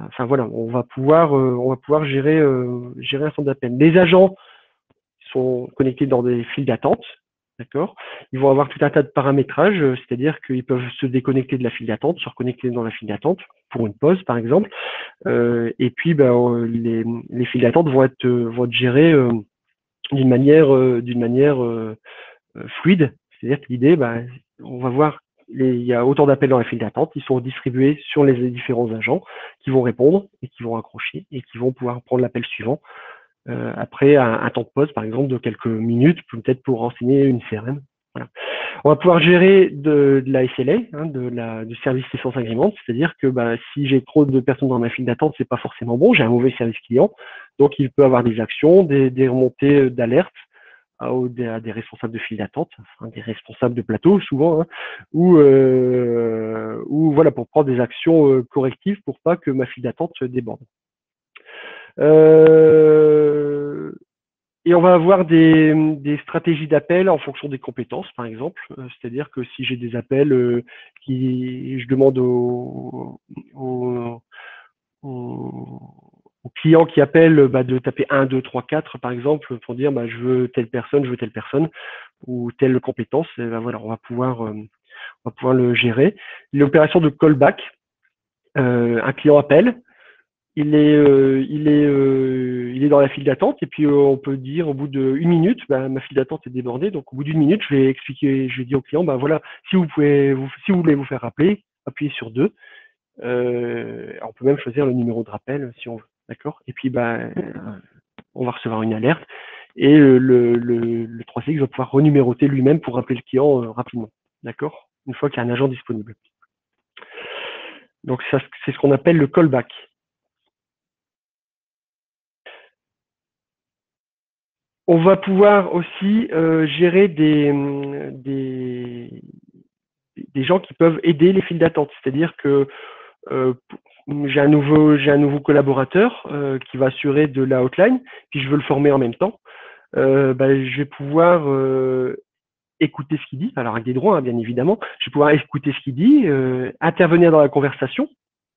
enfin voilà, on va pouvoir gérer un centre d'appel. Les agents sont connectés dans des files d'attente, d'accord. Ils vont avoir tout un tas de paramétrages, c'est-à-dire qu'ils peuvent se déconnecter de la file d'attente, se reconnecter dans la file d'attente pour une pause, par exemple. Et puis, les files d'attente vont être gérées d'une manière fluide. C'est-à-dire que l'idée, on va voir, il y a autant d'appels dans la file d'attente, ils sont distribués sur les différents agents qui vont répondre et qui vont accrocher et qui vont pouvoir prendre l'appel suivant. Après un temps de pause, par exemple, de quelques minutes, peut-être pour renseigner une CRM. Voilà. On va pouvoir gérer de la SLA, du service licence agreement, c'est-à-dire que si j'ai trop de personnes dans ma file d'attente, c'est pas forcément bon, j'ai un mauvais service client, donc il peut avoir des actions, des remontées d'alerte à des responsables de file d'attente, enfin, des responsables de plateau souvent, ou voilà, pour prendre des actions correctives pour pas que ma file d'attente se déborde. Et on va avoir des stratégies d'appel en fonction des compétences, par exemple. C'est-à-dire que si j'ai des appels je demande aux clients qui appellent de taper 1, 2, 3, 4, par exemple, pour dire je veux telle personne, ou telle compétence. Et voilà, on va pouvoir le gérer. L'opération de callback, un client appelle, il est dans la file d'attente et puis on peut dire au bout d'une minute, ma file d'attente est débordée, donc au bout d'une minute, je vais dire au client, voilà, si vous voulez vous faire rappeler, appuyez sur 2. On peut même choisir le numéro de rappel si on veut, d'accord? Et puis on va recevoir une alerte et le 3CX va pouvoir renuméroter lui-même pour rappeler le client rapidement, d'accord? Une fois qu'il y a un agent disponible. Donc ça, c'est ce qu'on appelle le callback. On va pouvoir aussi gérer des gens qui peuvent aider les files d'attente. C'est-à-dire que j'ai un nouveau collaborateur qui va assurer de la hotline, puis je veux le former en même temps. Je vais pouvoir écouter ce qu'il dit, alors avec des droits, bien évidemment. Je vais pouvoir écouter ce qu'il dit, intervenir dans la conversation,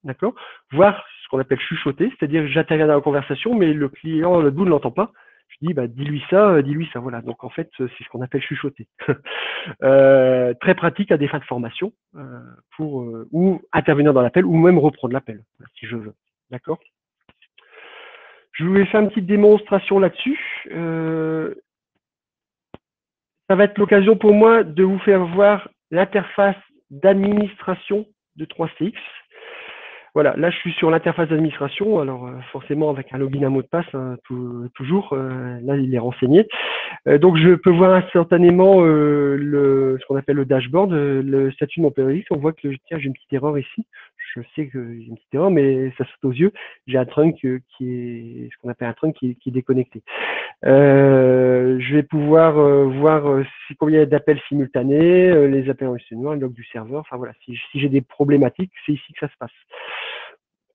d'accord, voir ce qu'on appelle chuchoter, c'est-à-dire que j'interviens dans la conversation, mais le client, le bout ne l'entend pas. Je dis, dis-lui ça, voilà. Donc en fait, c'est ce qu'on appelle chuchoter. Très pratique à des fins de formation, ou intervenir dans l'appel, ou même reprendre l'appel, si je veux. D'accord. Je vous ai fait une petite démonstration là-dessus. Ça va être l'occasion pour moi de vous faire voir l'interface d'administration de 3CX. Voilà, là je suis sur l'interface d'administration, alors forcément avec un login, un mot de passe, toujours, là il est renseigné. Donc je peux voir instantanément ce qu'on appelle le dashboard, le statut de mon périodique. On voit que j'ai une petite erreur ici. Je sais que j'ai une petite erreur, mais ça saute aux yeux. J'ai un trunk qui est ce qu'on appelle un trunk qui est déconnecté. Je vais pouvoir voir combien d'appels simultanés, les appels enregistrés, le log du serveur. Enfin voilà, si j'ai des problématiques, c'est ici que ça se passe.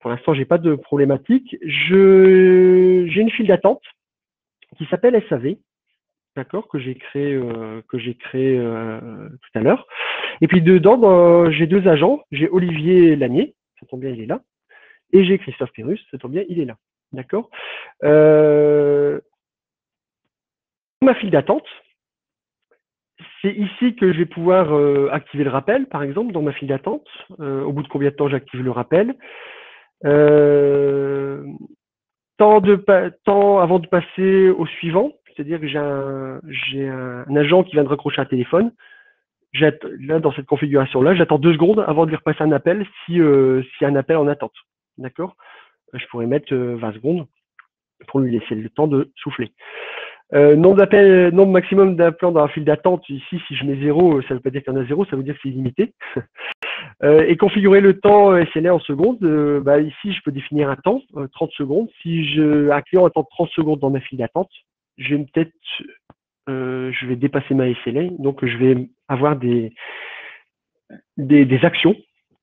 Pour l'instant, j'ai pas de problématique. J'ai une file d'attente qui s'appelle SAV, d'accord, que j'ai créé tout à l'heure. Et puis dedans, j'ai deux agents. J'ai Olivier Lanier, ça tombe bien, il est là, et j'ai Christophe Pérus, ça tombe bien, il est là, d'accord. Ma file d'attente, c'est ici que je vais pouvoir activer le rappel, par exemple, dans ma file d'attente. Au bout de combien de temps j'active le rappel. Temps avant de passer au suivant, c'est-à-dire que j'ai un agent qui vient de raccrocher un téléphone. Là, dans cette configuration-là, j'attends 2 secondes avant de lui repasser un appel s'il y a un appel en attente. D'accord? Je pourrais mettre 20 secondes pour lui laisser le temps de souffler. Nombre maximum d'appelants dans la file d'attente. Ici, si je mets 0, ça ne veut pas dire qu'il y en a 0, ça veut dire que c'est illimité. Et configurer le temps SLA en secondes. Ici, je peux définir un temps, 30 secondes. Si un client attend 30 secondes dans ma file d'attente, je vais dépasser ma SLA, donc je vais avoir des actions.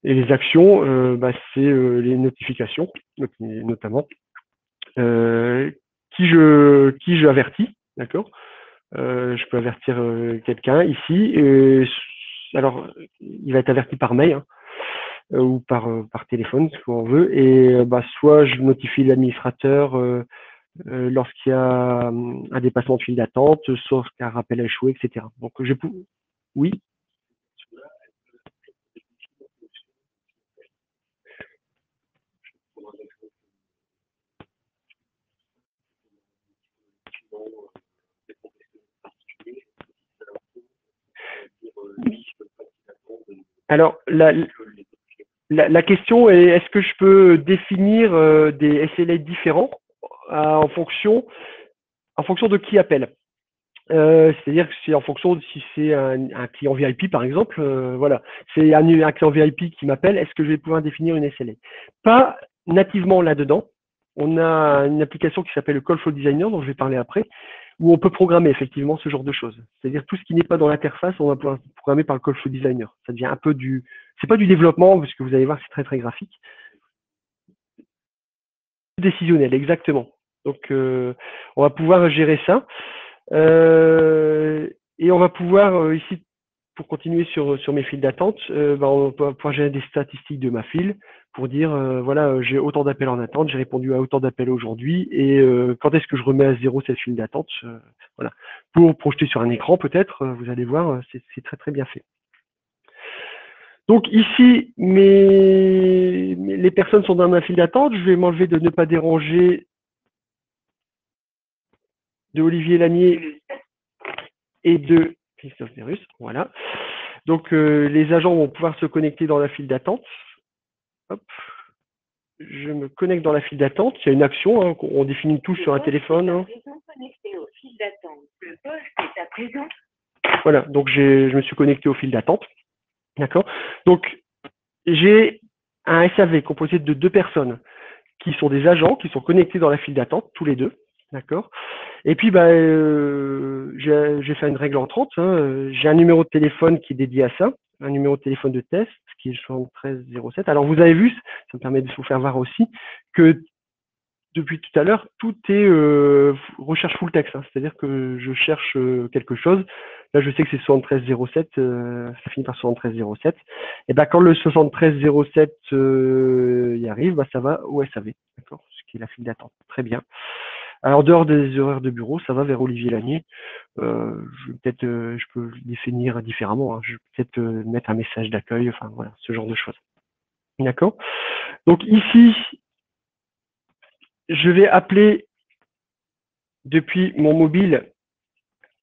Et les actions, c'est les notifications, notamment, qui je avertis, d'accord. Je peux avertir quelqu'un ici. Alors, il va être averti par mail ou par téléphone, ce qu'on veut. Et soit je notifie l'administrateur lorsqu'il y a un dépassement de file d'attente, sauf qu'un rappel a échoué, etc. Donc, oui. Alors, la question est, est-ce que je peux définir des SLA différents en fonction de qui appelle? C'est-à-dire que c'est en fonction de si c'est un client VIP, par exemple. Voilà, c'est un client VIP qui m'appelle. Est-ce que je vais pouvoir définir une SLA? Pas nativement là-dedans. On a une application qui s'appelle le Call Flow Designer, dont je vais parler après, où on peut programmer effectivement ce genre de choses. C'est-à-dire tout ce qui n'est pas dans l'interface, on va pouvoir programmer par le Call Flow Designer. Ça devient un peu c'est pas du développement, parce que vous allez voir, c'est très très graphique. Décisionnel, exactement. Donc, on va pouvoir gérer ça. Et on va pouvoir ici, pour continuer sur mes files d'attente, on va pouvoir gérer des statistiques de ma file pour dire voilà, j'ai autant d'appels en attente, j'ai répondu à autant d'appels aujourd'hui, et quand est-ce que je remets à 0 cette file d'attente, voilà. Pour projeter sur un écran peut-être, vous allez voir, c'est très très bien fait. Donc ici, les personnes sont dans ma file d'attente. Je vais m'enlever de ne pas déranger de Olivier Lanier et de Christophe Perrus. Voilà. Donc les agents vont pouvoir se connecter dans la file d'attente. Hop. Je me connecte dans la file d'attente. Il y a une action, on définit tout sur un téléphone. Voilà, donc je me suis connecté au fil d'attente. D'accord. Donc j'ai un SAV composé de 2 personnes qui sont des agents, qui sont connectés dans la file d'attente, tous les 2. D'accord. Et puis, j'ai fait une règle entrante. J'ai un numéro de téléphone qui est dédié à ça, un numéro de téléphone de test, qui est 7307. Alors, vous avez vu, ça me permet de vous faire voir aussi que depuis tout à l'heure, tout est recherche full text. C'est-à-dire que je cherche quelque chose. Là, je sais que c'est 7307, ça finit par 7307. Et quand le 7307 y arrive, ça va au SAV, d'accord, ce qui est la file d'attente. Très bien. Alors, dehors des horaires de bureau, ça va vers Olivier Lanier. Je peux le définir différemment. Je vais peut-être mettre un message d'accueil, enfin voilà, ce genre de choses. D'accord. Donc ici, je vais appeler depuis mon mobile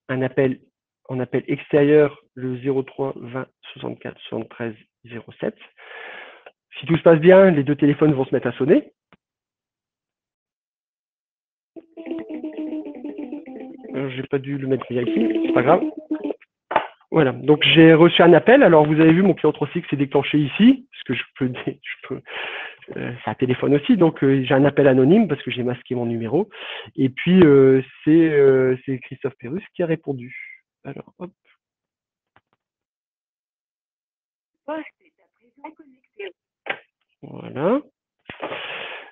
en appel extérieur le 03 20 64 73 07. Si tout se passe bien, les 2 téléphones vont se mettre à sonner. J'ai pas dû le mettre ici, c'est pas grave. Voilà, donc j'ai reçu un appel. Alors vous avez vu, mon client 3Six s'est déclenché ici, parce que c'est un téléphone aussi, donc j'ai un appel anonyme parce que j'ai masqué mon numéro. Et puis c'est Christophe Perrus qui a répondu. Alors hop. Voilà.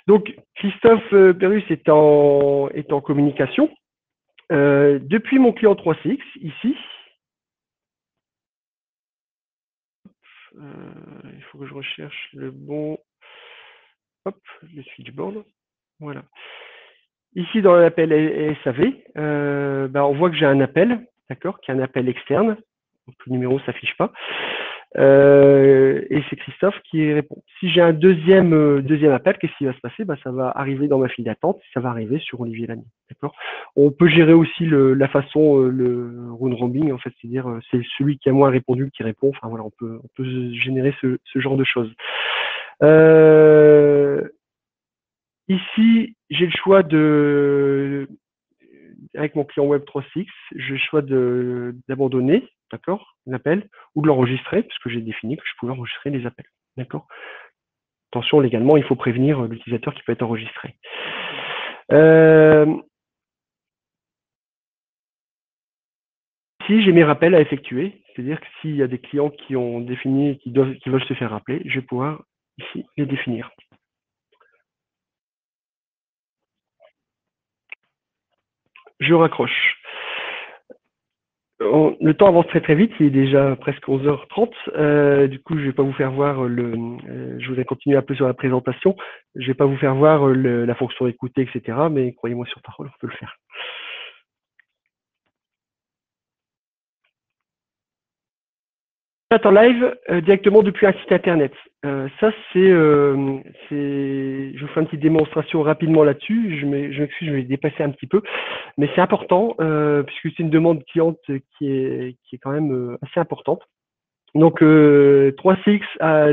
Donc Christophe Perrus est en communication depuis mon client 3CX ici. Il faut que je recherche le bon. Hop, le switchboard. Voilà. Ici, dans l'appel SAV, on voit que j'ai un appel, d'accord, qui est un appel externe. Donc, le numéro ne s'affiche pas. Et c'est Christophe qui répond. Si j'ai un deuxième appel, qu'est-ce qui va se passer? Ça va arriver dans ma file d'attente, ça va arriver sur Olivier Lanier. D'accord. On peut gérer aussi la façon, le round robin, en fait, c'est-à-dire c'est celui qui a moins répondu qui répond. Enfin voilà, on peut générer ce genre de choses. Ici, j'ai le choix avec mon client Web 3.6, j'ai le choix d'abandonner, d'accord, l'appel, ou de l'enregistrer, parce que j'ai défini que je pouvais enregistrer les appels, d'accord. Attention, légalement, il faut prévenir l'utilisateur qui peut être enregistré. Ici, j'ai mes rappels à effectuer, c'est-à-dire que s'il y a des clients qui ont défini, qui veulent se faire rappeler, je vais pouvoir ici les définir. Je raccroche. Le temps avance très très vite, il est déjà presque 11h30. Du coup, je vais pas vous faire voir je voudrais continuer un peu sur la présentation. Je vais pas vous faire voir la fonction écouter, etc. Mais croyez-moi sur parole, on peut le faire. En live directement depuis un site internet. Ça, je vous fais une petite démonstration rapidement là-dessus. Je m'excuse, je vais dépasser un petit peu, mais c'est important puisque c'est une demande cliente qui est quand même assez importante. Donc, 3CX a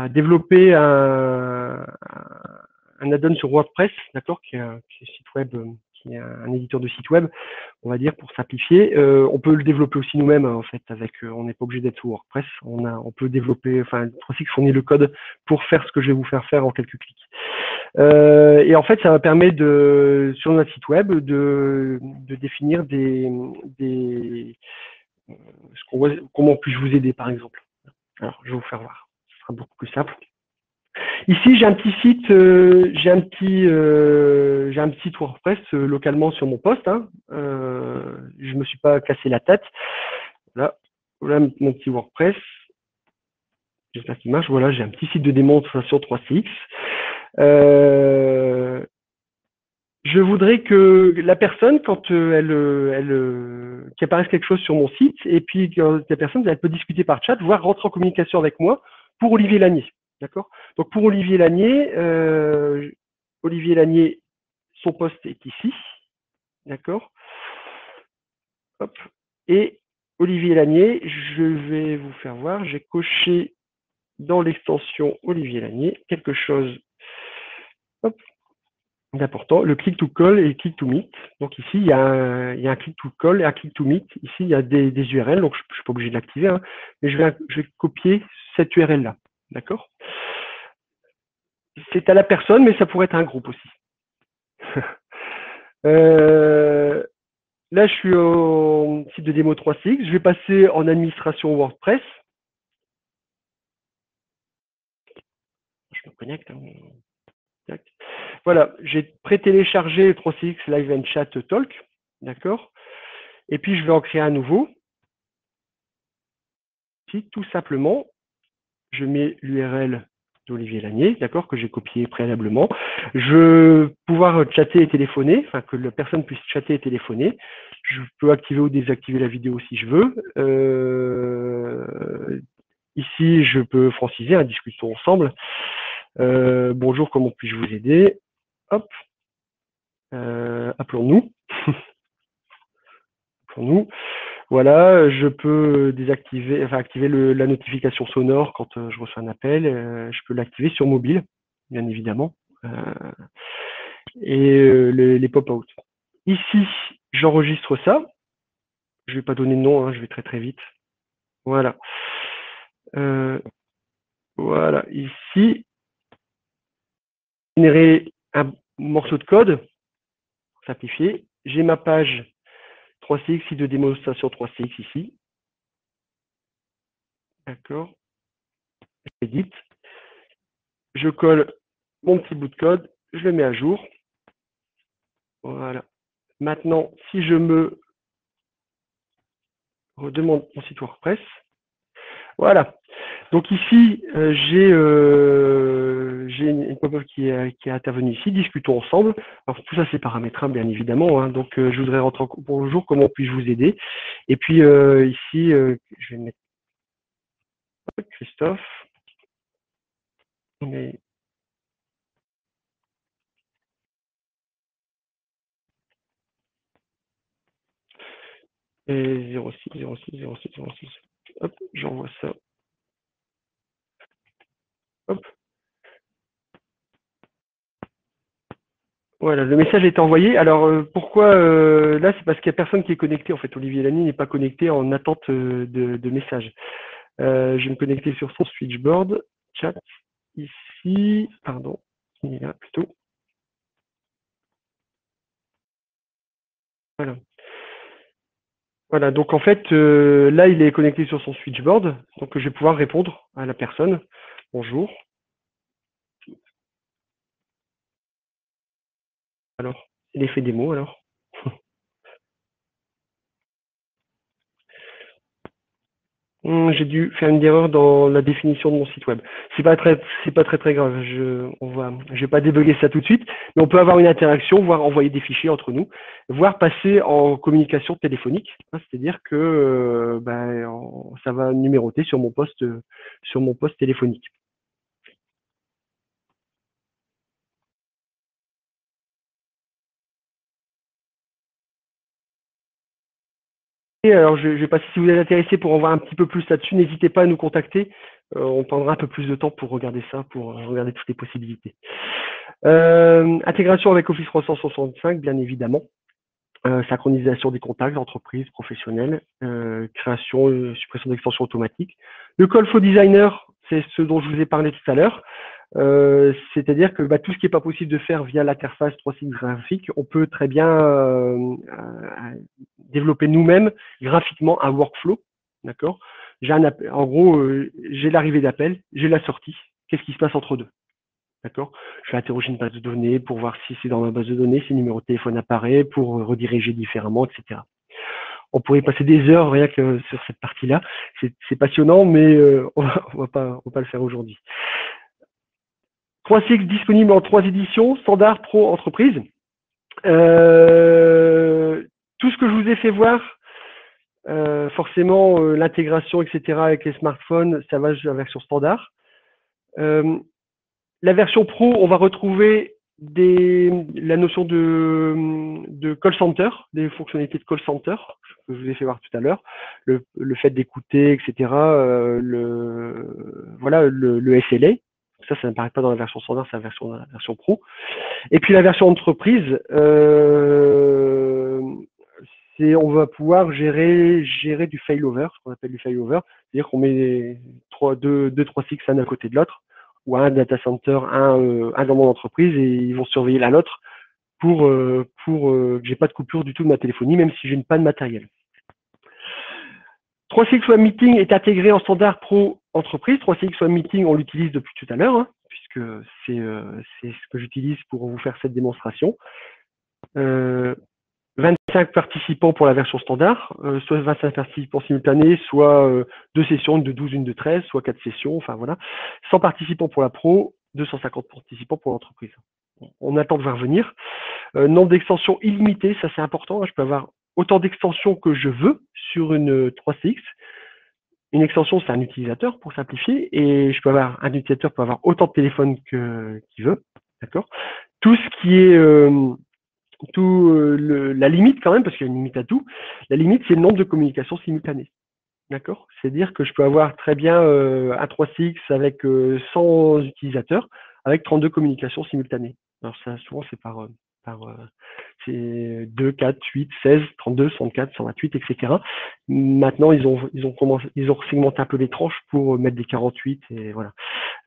développé un add-on sur WordPress, d'accord, qui est un site web, qui est un éditeur de site web, on va dire, pour simplifier. On peut le développer aussi nous-mêmes, en fait, on n'est pas obligé d'être sur WordPress. On peut développer, 3CX fournit le code pour faire ce que je vais vous faire en quelques clics. Et en fait, ça va permettre sur notre site web de définir comment puis-je vous aider, par exemple. Alors, je vais vous faire voir. Ce sera beaucoup plus simple. Ici, j'ai un petit site, j'ai un petit site WordPress localement sur mon poste. Je me suis pas cassé la tête. Voilà mon petit WordPress. J'espère qu'il marche. Voilà, j'ai un petit site de démonstration 3CX. Je voudrais que la personne, quand qu'il apparaisse quelque chose sur mon site, et puis que la personne, elle peut discuter par chat, voire rentrer en communication avec moi pour Olivier Lanier. D'accord. Donc pour Olivier Lanier, son poste est ici. D'accord. Hop. Et Olivier Lanier, je vais vous faire voir, j'ai coché dans l'extension Olivier Lanier quelque chose d'important, le click to call et le click to meet. Donc ici, il y a un click to call et un click to meet. Ici, il y a des URL, donc je ne suis pas obligé de l'activer, mais je vais copier cette URL-là. D'accord. C'est à la personne, mais ça pourrait être un groupe aussi. Là, je suis au site de démo 3CX. Je vais passer en administration WordPress. Je me connecte. Voilà, j'ai pré-téléchargé 3CX Live and Chat Talk. D'accord. Et puis, je vais en créer un nouveau. Ici, tout simplement, je mets l'URL d'Olivier Lanier, d'accord, que j'ai copié préalablement. Je vais pouvoir chatter et téléphoner, que la personne puisse chatter et téléphoner. Je peux activer ou désactiver la vidéo si je veux. Ici, je peux franciser, discutons ensemble. Bonjour, comment puis-je vous aider? Hop. Appelons-nous. Appelons-nous. Voilà, je peux activer la notification sonore quand je reçois un appel. Je peux l'activer sur mobile, bien évidemment. Et les pop-out. Ici, j'enregistre ça. Je ne vais pas donner de nom, je vais très très vite. Voilà. Voilà, ici, générer un morceau de code, pour simplifier. J'ai ma page 3CX, site de démonstration 3CX ici. D'accord. Edit. Je colle mon petit bout de code, je le mets à jour. Voilà. Maintenant, si je me redemande mon site WordPress, voilà. Donc ici, j'ai une pop-up qui est intervenue ici. Discutons ensemble. Alors tout ça, c'est paramétrable, bien évidemment. Donc je voudrais rentrer en bonjour, comment puis-je vous aider? Et puis ici, je vais mettre Christophe. Mais... Et 06, 06, 06, 06. Hop, j'envoie ça. Hop. Voilà, le message est envoyé. Alors, pourquoi là, c'est parce qu'il n'y a personne qui est connecté. En fait, Olivier Lamy n'est pas connecté en attente de message. Je vais me connecter sur son switchboard. Chat, ici. Pardon, il est là plutôt. Voilà. Voilà, donc en fait, là, il est connecté sur son switchboard. Donc, je vais pouvoir répondre à la personne. Bonjour. Alors, l'effet démo, alors. J'ai dû faire une erreur dans la définition de mon site web. C'est pas très grave. Je vais pas débugger ça tout de suite, mais on peut avoir une interaction, voire envoyer des fichiers entre nous, voire passer en communication téléphonique. C'est-à-dire que ça va numéroter sur mon poste téléphonique. Alors, je vais passer, si vous êtes intéressé pour en voir un petit peu plus là-dessus, n'hésitez pas à nous contacter. On prendra un peu plus de temps pour regarder ça, pour regarder toutes les possibilités. Intégration avec Office 365, bien évidemment. Synchronisation des contacts, entreprises, professionnels, création, suppression d'extensions automatiques. Le Call Flow Designer, c'est ce dont je vous ai parlé tout à l'heure. C'est-à-dire que tout ce qui n'est pas possible de faire via l'interface 365 graphique, on peut très bien développer nous-mêmes graphiquement un workflow. D'accord. En gros, j'ai l'arrivée d'appel, j'ai la sortie. Qu'est-ce qui se passe entre deux? D'accord. Je vais interroger une base de données pour voir si c'est dans ma base de données, si le numéro de téléphone apparaît, pour rediriger différemment, etc. On pourrait passer des heures rien que sur cette partie-là. C'est passionnant, mais on va pas le faire aujourd'hui. 3CX disponible en 3 éditions, standard, pro, entreprise. Tout ce que je vous ai fait voir, forcément, l'intégration, etc., avec les smartphones, ça va sur la version standard. La version pro, on va retrouver la notion de call center, des fonctionnalités de call center, que je vous ai fait voir tout à l'heure, le fait d'écouter, etc., le SLA. Ça n'apparaît pas dans la version standard, c'est la version pro. Et puis la version entreprise, on va pouvoir gérer du failover, ce qu'on appelle du failover, c'est-à-dire qu'on met deux 3.6 un à côté de l'autre, ou un data center, un dans mon entreprise, et ils vont surveiller l'un l'autre pour que j'ai pas de coupure du tout de ma téléphonie, même si j'ai une panne matérielle. 3CX Web Meeting est intégré en standard pro entreprise. 3CX Web Meeting, on l'utilise depuis tout à l'heure, puisque c'est ce que j'utilise pour vous faire cette démonstration. 25 participants pour la version standard, soit 25 participants simultanés, soit 2 sessions, une de 12, une de 13, soit 4 sessions, enfin voilà. 100 participants pour la pro, 250 participants pour l'entreprise. On attend de voir venir. Nombre d'extensions illimité, ça c'est important, je peux avoir autant d'extensions que je veux sur une 3CX. Une extension, c'est un utilisateur pour simplifier, et un utilisateur peut avoir autant de téléphones qu'il veut, d'accord. Tout ce qui est la limite quand même, parce qu'il y a une limite à tout, la limite c'est le nombre de communications simultanées. D'accord. C'est-à-dire que je peux avoir très bien un 3CX avec 100 utilisateurs, avec 32 communications simultanées. Alors ça, souvent c'est c'est 2, 4, 8, 16, 32, 104, 128, etc. Maintenant, ils ont segmenté un peu les tranches pour mettre des 48 et voilà.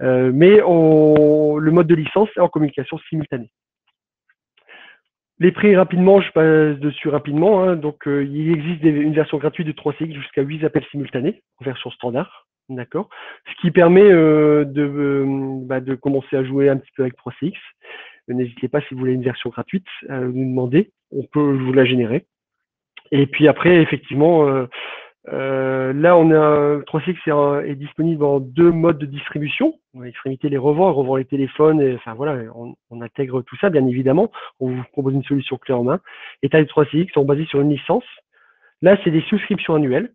Mais le mode de licence est en communication simultanée. Les prix, rapidement, je passe dessus rapidement. Donc, il existe une version gratuite de 3CX jusqu'à 8 appels simultanés, en version standard. D'accord. Ce qui permet de commencer à jouer un petit peu avec 3CX. N'hésitez pas, si vous voulez une version gratuite, à nous demander. On peut vous la générer. Et puis après, effectivement, là, on a 3CX est disponible en 2 modes de distribution. On va extrémité les revend les téléphones, et enfin voilà, on intègre tout ça, bien évidemment. On vous propose une solution clé en main. Et les 3CX sont basés sur une licence. Là, c'est des souscriptions annuelles.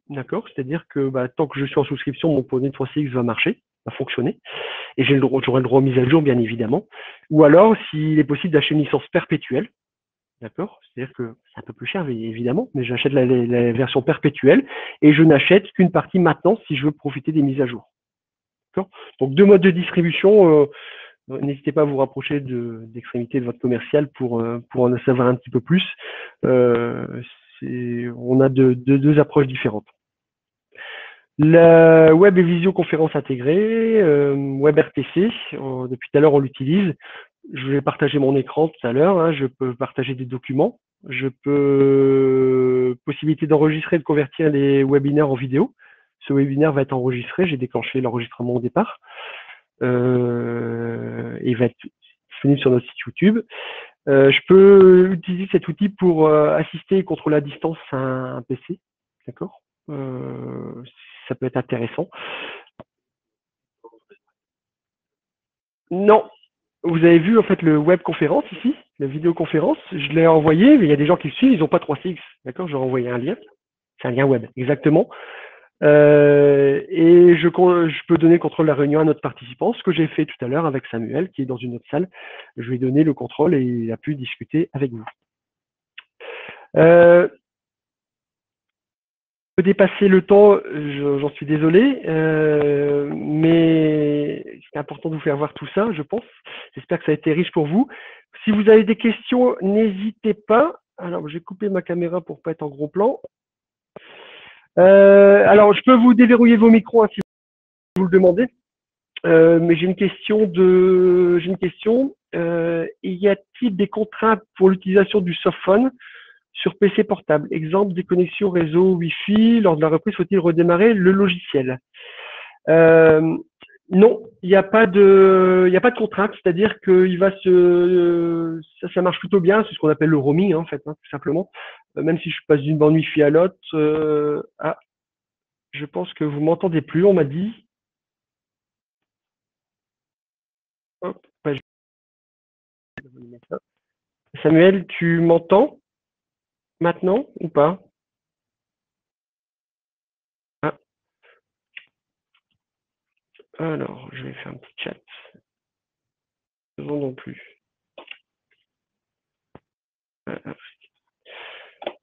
D'accord? C'est-à-dire que tant que je suis en souscription, mon poney 3CX va marcher, va fonctionner, et j'aurai le droit aux mises à jour, bien évidemment. Ou alors, s'il est possible d'acheter une licence perpétuelle, d'accord? C'est-à-dire que c'est un peu plus cher, évidemment, mais j'achète la version perpétuelle et je n'achète qu'une partie maintenant si je veux profiter des mises à jour. D'accord? Donc, deux modes de distribution. N'hésitez pas à vous rapprocher d'extrémité de votre commercial pour en savoir un petit peu plus. On a deux approches différentes. La web et visioconférence intégrée, WebRTC, depuis tout à l'heure on l'utilise. Je vais partager mon écran tout à l'heure, hein, je peux partager des documents, je peux possibilité d'enregistrer, de convertir les webinaires en vidéo. Ce webinaire va être enregistré, j'ai déclenché l'enregistrement au départ. Il va être disponible sur notre site YouTube. Je peux utiliser cet outil pour assister et contrôler à distance un PC, d'accord? Ça peut être intéressant. Non, vous avez vu en fait le web conférence ici, la vidéoconférence, je l'ai envoyé, mais il y a des gens qui le suivent, ils n'ont pas 3CX, d'accord? Je leur ai envoyé un lien, c'est un lien web, exactement. Et je peux donner le contrôle de la réunion à notre participant, ce que j'ai fait tout à l'heure avec Samuel, qui est dans une autre salle. Je lui ai donné le contrôle et il a pu discuter avec vous. Dépasser le temps, j'en suis désolé, mais c'est important de vous faire voir tout ça, je pense. J'espère que ça a été riche pour vous. Si vous avez des questions, n'hésitez pas. Alors, je vais couper ma caméra pour pas être en gros plan. Alors, je peux vous déverrouiller vos micros hein, si vous le demandez. Mais j'ai une question. Y a-t-il des contraintes pour l'utilisation du softphone sur PC portable? Exemple, des connexions réseau Wi-Fi. Lors de la reprise, faut-il redémarrer le logiciel? Non, il n'y a pas de contrainte. C'est-à-dire que ça marche plutôt bien. C'est ce qu'on appelle le roaming, hein, en fait, hein, tout simplement. Même si je passe d'une bande Wi-Fi à l'autre. Je pense que vous m'entendez plus. On m'a dit. Hop, Samuel, tu m'entends maintenant ou pas? Ah, alors, je vais faire un petit chat. Non plus.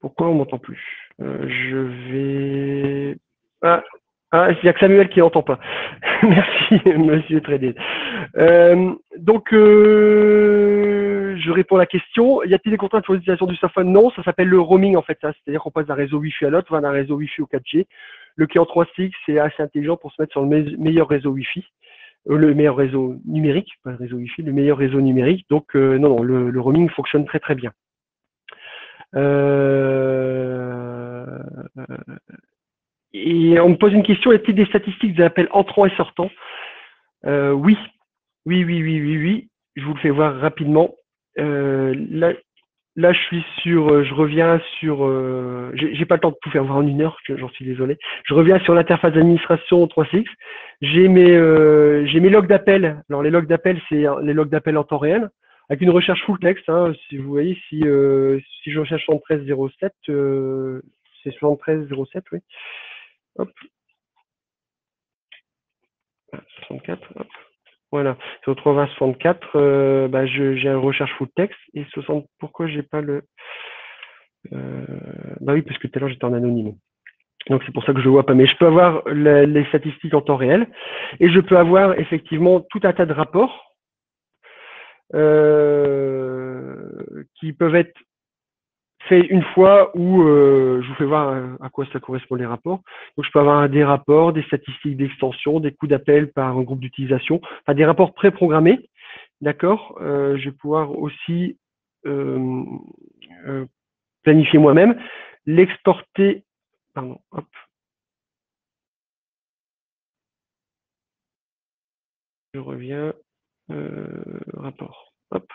Pourquoi on m'entend plus? Je vais. Il n'y a que Samuel qui n'entend pas. Merci, monsieur Trédé. Donc, je réponds à la question. Y a-t-il des contraintes pour l'utilisation du softphone? Non, ça s'appelle le roaming en fait. C'est-à-dire qu'on passe d'un réseau Wi-Fi à l'autre, d'un réseau Wi-Fi au 4G. Le client 3CX est assez intelligent pour se mettre sur le meilleur réseau Wi-Fi. Le meilleur réseau numérique, pas le réseau Wi-Fi, le meilleur réseau numérique. Donc, non, le roaming fonctionne très très bien. Et on me pose une question, y a-t-il des statistiques des appels entrants et sortants? Oui. Je vous le fais voir rapidement. Là, je reviens sur, j'ai pas le temps de tout faire voir en une heure, j'en suis désolé. Je reviens sur l'interface d'administration 3CX. J'ai mes logs d'appel. Alors les logs d'appel, c'est les logs d'appel en temps réel, avec une recherche full text. Hein, si vous voyez, si je recherche 7307, c'est 7307, oui. Hop. 64, hop. Voilà. Sur 364, j'ai une recherche full text et 60. Pourquoi j'ai pas le oui, parce que tout à l'heure j'étais en anonyme. Donc c'est pour ça que je ne vois pas. Mais je peux avoir les statistiques en temps réel et je peux avoir effectivement tout un tas de rapports qui peuvent être faits une fois où je vous fais voir à quoi ça correspond les rapports. Donc je peux avoir des rapports, des statistiques d'extension, des coûts d'appel par un groupe d'utilisation, enfin des rapports préprogrammés. D'accord. Je vais pouvoir aussi planifier moi-même, l'exporter. Pardon. Hop. Je reviens. Rapport. Hop.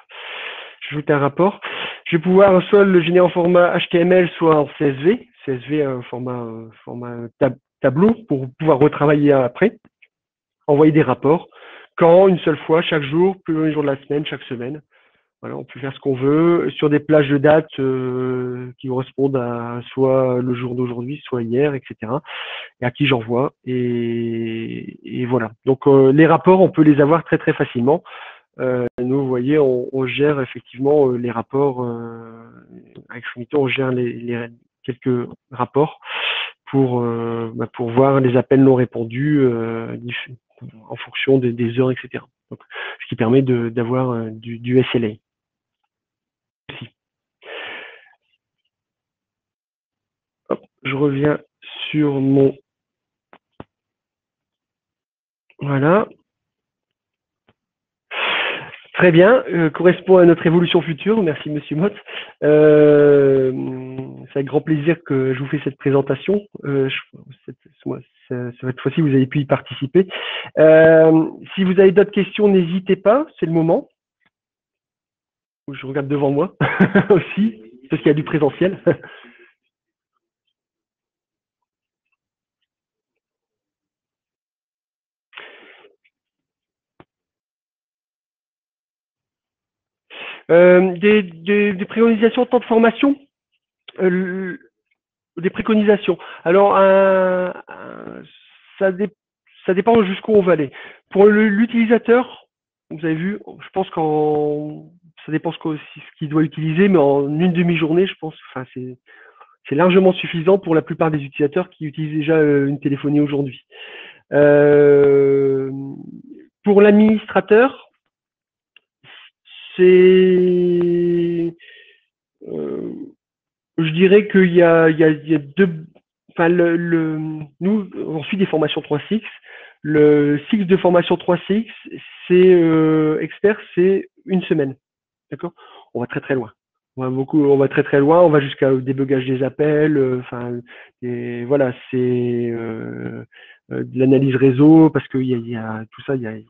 J'ajoute un rapport. Je vais pouvoir soit le générer en format HTML, soit en CSV. CSV, format tableau pour pouvoir retravailler après. Envoyer des rapports. Quand, une seule fois, chaque jour, plus un jour de la semaine, chaque semaine. Voilà, on peut faire ce qu'on veut sur des plages de date qui correspondent à soit le jour d'aujourd'hui, soit hier, etc. Et à qui j'envoie. Et voilà. Donc les rapports, on peut les avoir très très facilement. Nous, vous voyez, on gère effectivement les rapports avec Sumito, on gère quelques rapports pour voir les appels non répondus en fonction des heures, etc. Donc, ce qui permet d'avoir du SLA aussi. Hop, je reviens sur mon... Voilà. Très bien, correspond à notre évolution future. Merci, Monsieur Mott. C'est avec grand plaisir que je vous fais cette présentation. Cette fois-ci, vous avez pu y participer. Si vous avez d'autres questions, n'hésitez pas, c'est le moment. Je regarde devant moi aussi, parce qu'il y a du présentiel. Des préconisations de temps de formation, des préconisations. Alors, ça, ça dépend jusqu'où on va aller. Pour l'utilisateur, vous avez vu, je pense ça dépend ce qu'il doit utiliser, mais en une demi-journée, je pense, enfin, c'est largement suffisant pour la plupart des utilisateurs qui utilisent déjà une téléphonie aujourd'hui. Pour l'administrateur, c'est je dirais qu'il y a deux. Enfin, nous, on suit des formations 3CX. Le cycle de formation 3CX, c'est expert, c'est une semaine. D'accord. On va très très loin. On va très très loin. On va jusqu'à débugage des appels. Enfin, voilà, c'est de l'analyse réseau parce qu'il y a tout ça. Il y a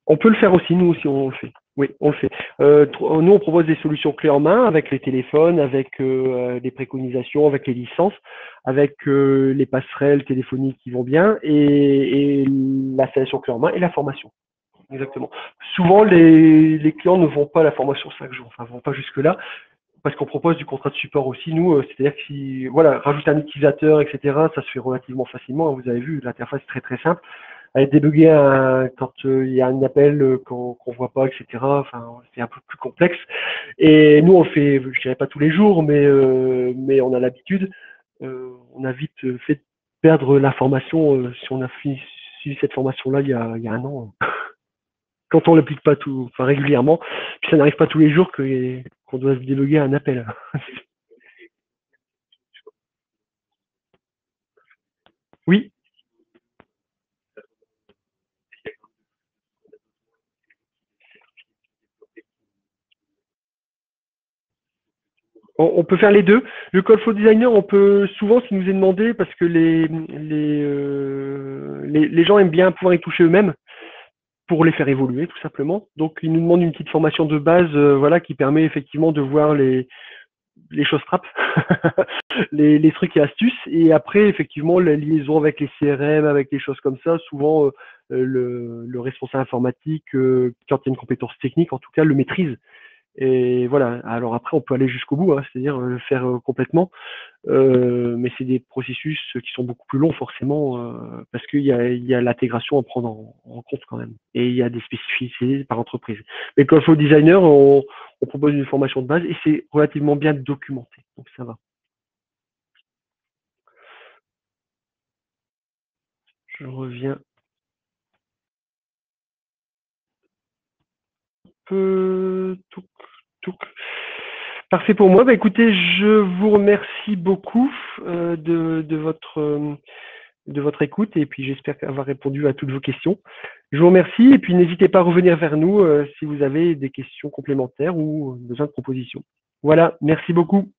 on peut le faire aussi, nous aussi on le fait. Oui, on le fait. Nous, on propose des solutions clés en main avec les téléphones, avec les préconisations, avec les licences, avec les passerelles téléphoniques qui vont bien et l'installation clé en main et la formation. Exactement. Souvent, les clients ne vont pas à la formation 5 jours, enfin, vont pas jusque-là, parce qu'on propose du contrat de support aussi, nous, c'est-à-dire que si, voilà, rajouter un utilisateur, etc., ça se fait relativement facilement. Vous avez vu, l'interface est très très simple. Aller débugger quand il y a un appel qu'on voit pas, etc. Enfin, c'est un peu plus complexe. Et nous, on le fait, je dirais pas tous les jours, mais on a l'habitude. On a vite fait perdre l'information si on a suivi cette formation-là il y a un an. Quand on l'applique pas tout, enfin régulièrement, puis ça n'arrive pas tous les jours qu'on doit se débugger un appel. Oui, on peut faire les deux. Le call flow designer, on peut souvent, ce qui nous est demandé, parce que les gens aiment bien pouvoir y toucher eux-mêmes pour les faire évoluer, tout simplement. Donc, ils nous demandent une petite formation de base, voilà, qui permet effectivement de voir les choses trappes, les trucs et astuces. Et après, effectivement, la liaison avec les CRM, avec les choses comme ça, souvent, le responsable informatique, quand il y a une compétence technique, en tout cas, le maîtrise. Et voilà. Alors après, on peut aller jusqu'au bout, hein, c'est-à-dire le faire complètement. Mais c'est des processus qui sont beaucoup plus longs forcément parce qu'il y a l'intégration à prendre en compte quand même. Et il y a des spécificités par entreprise. Mais comme flow designer, on propose une formation de base et c'est relativement bien documenté. Donc ça va. Je reviens peu. Touc. Parfait pour moi. Bah, écoutez, je vous remercie beaucoup de votre écoute et puis j'espère avoir répondu à toutes vos questions. Je vous remercie et puis n'hésitez pas à revenir vers nous si vous avez des questions complémentaires ou besoin de propositions. Voilà, merci beaucoup.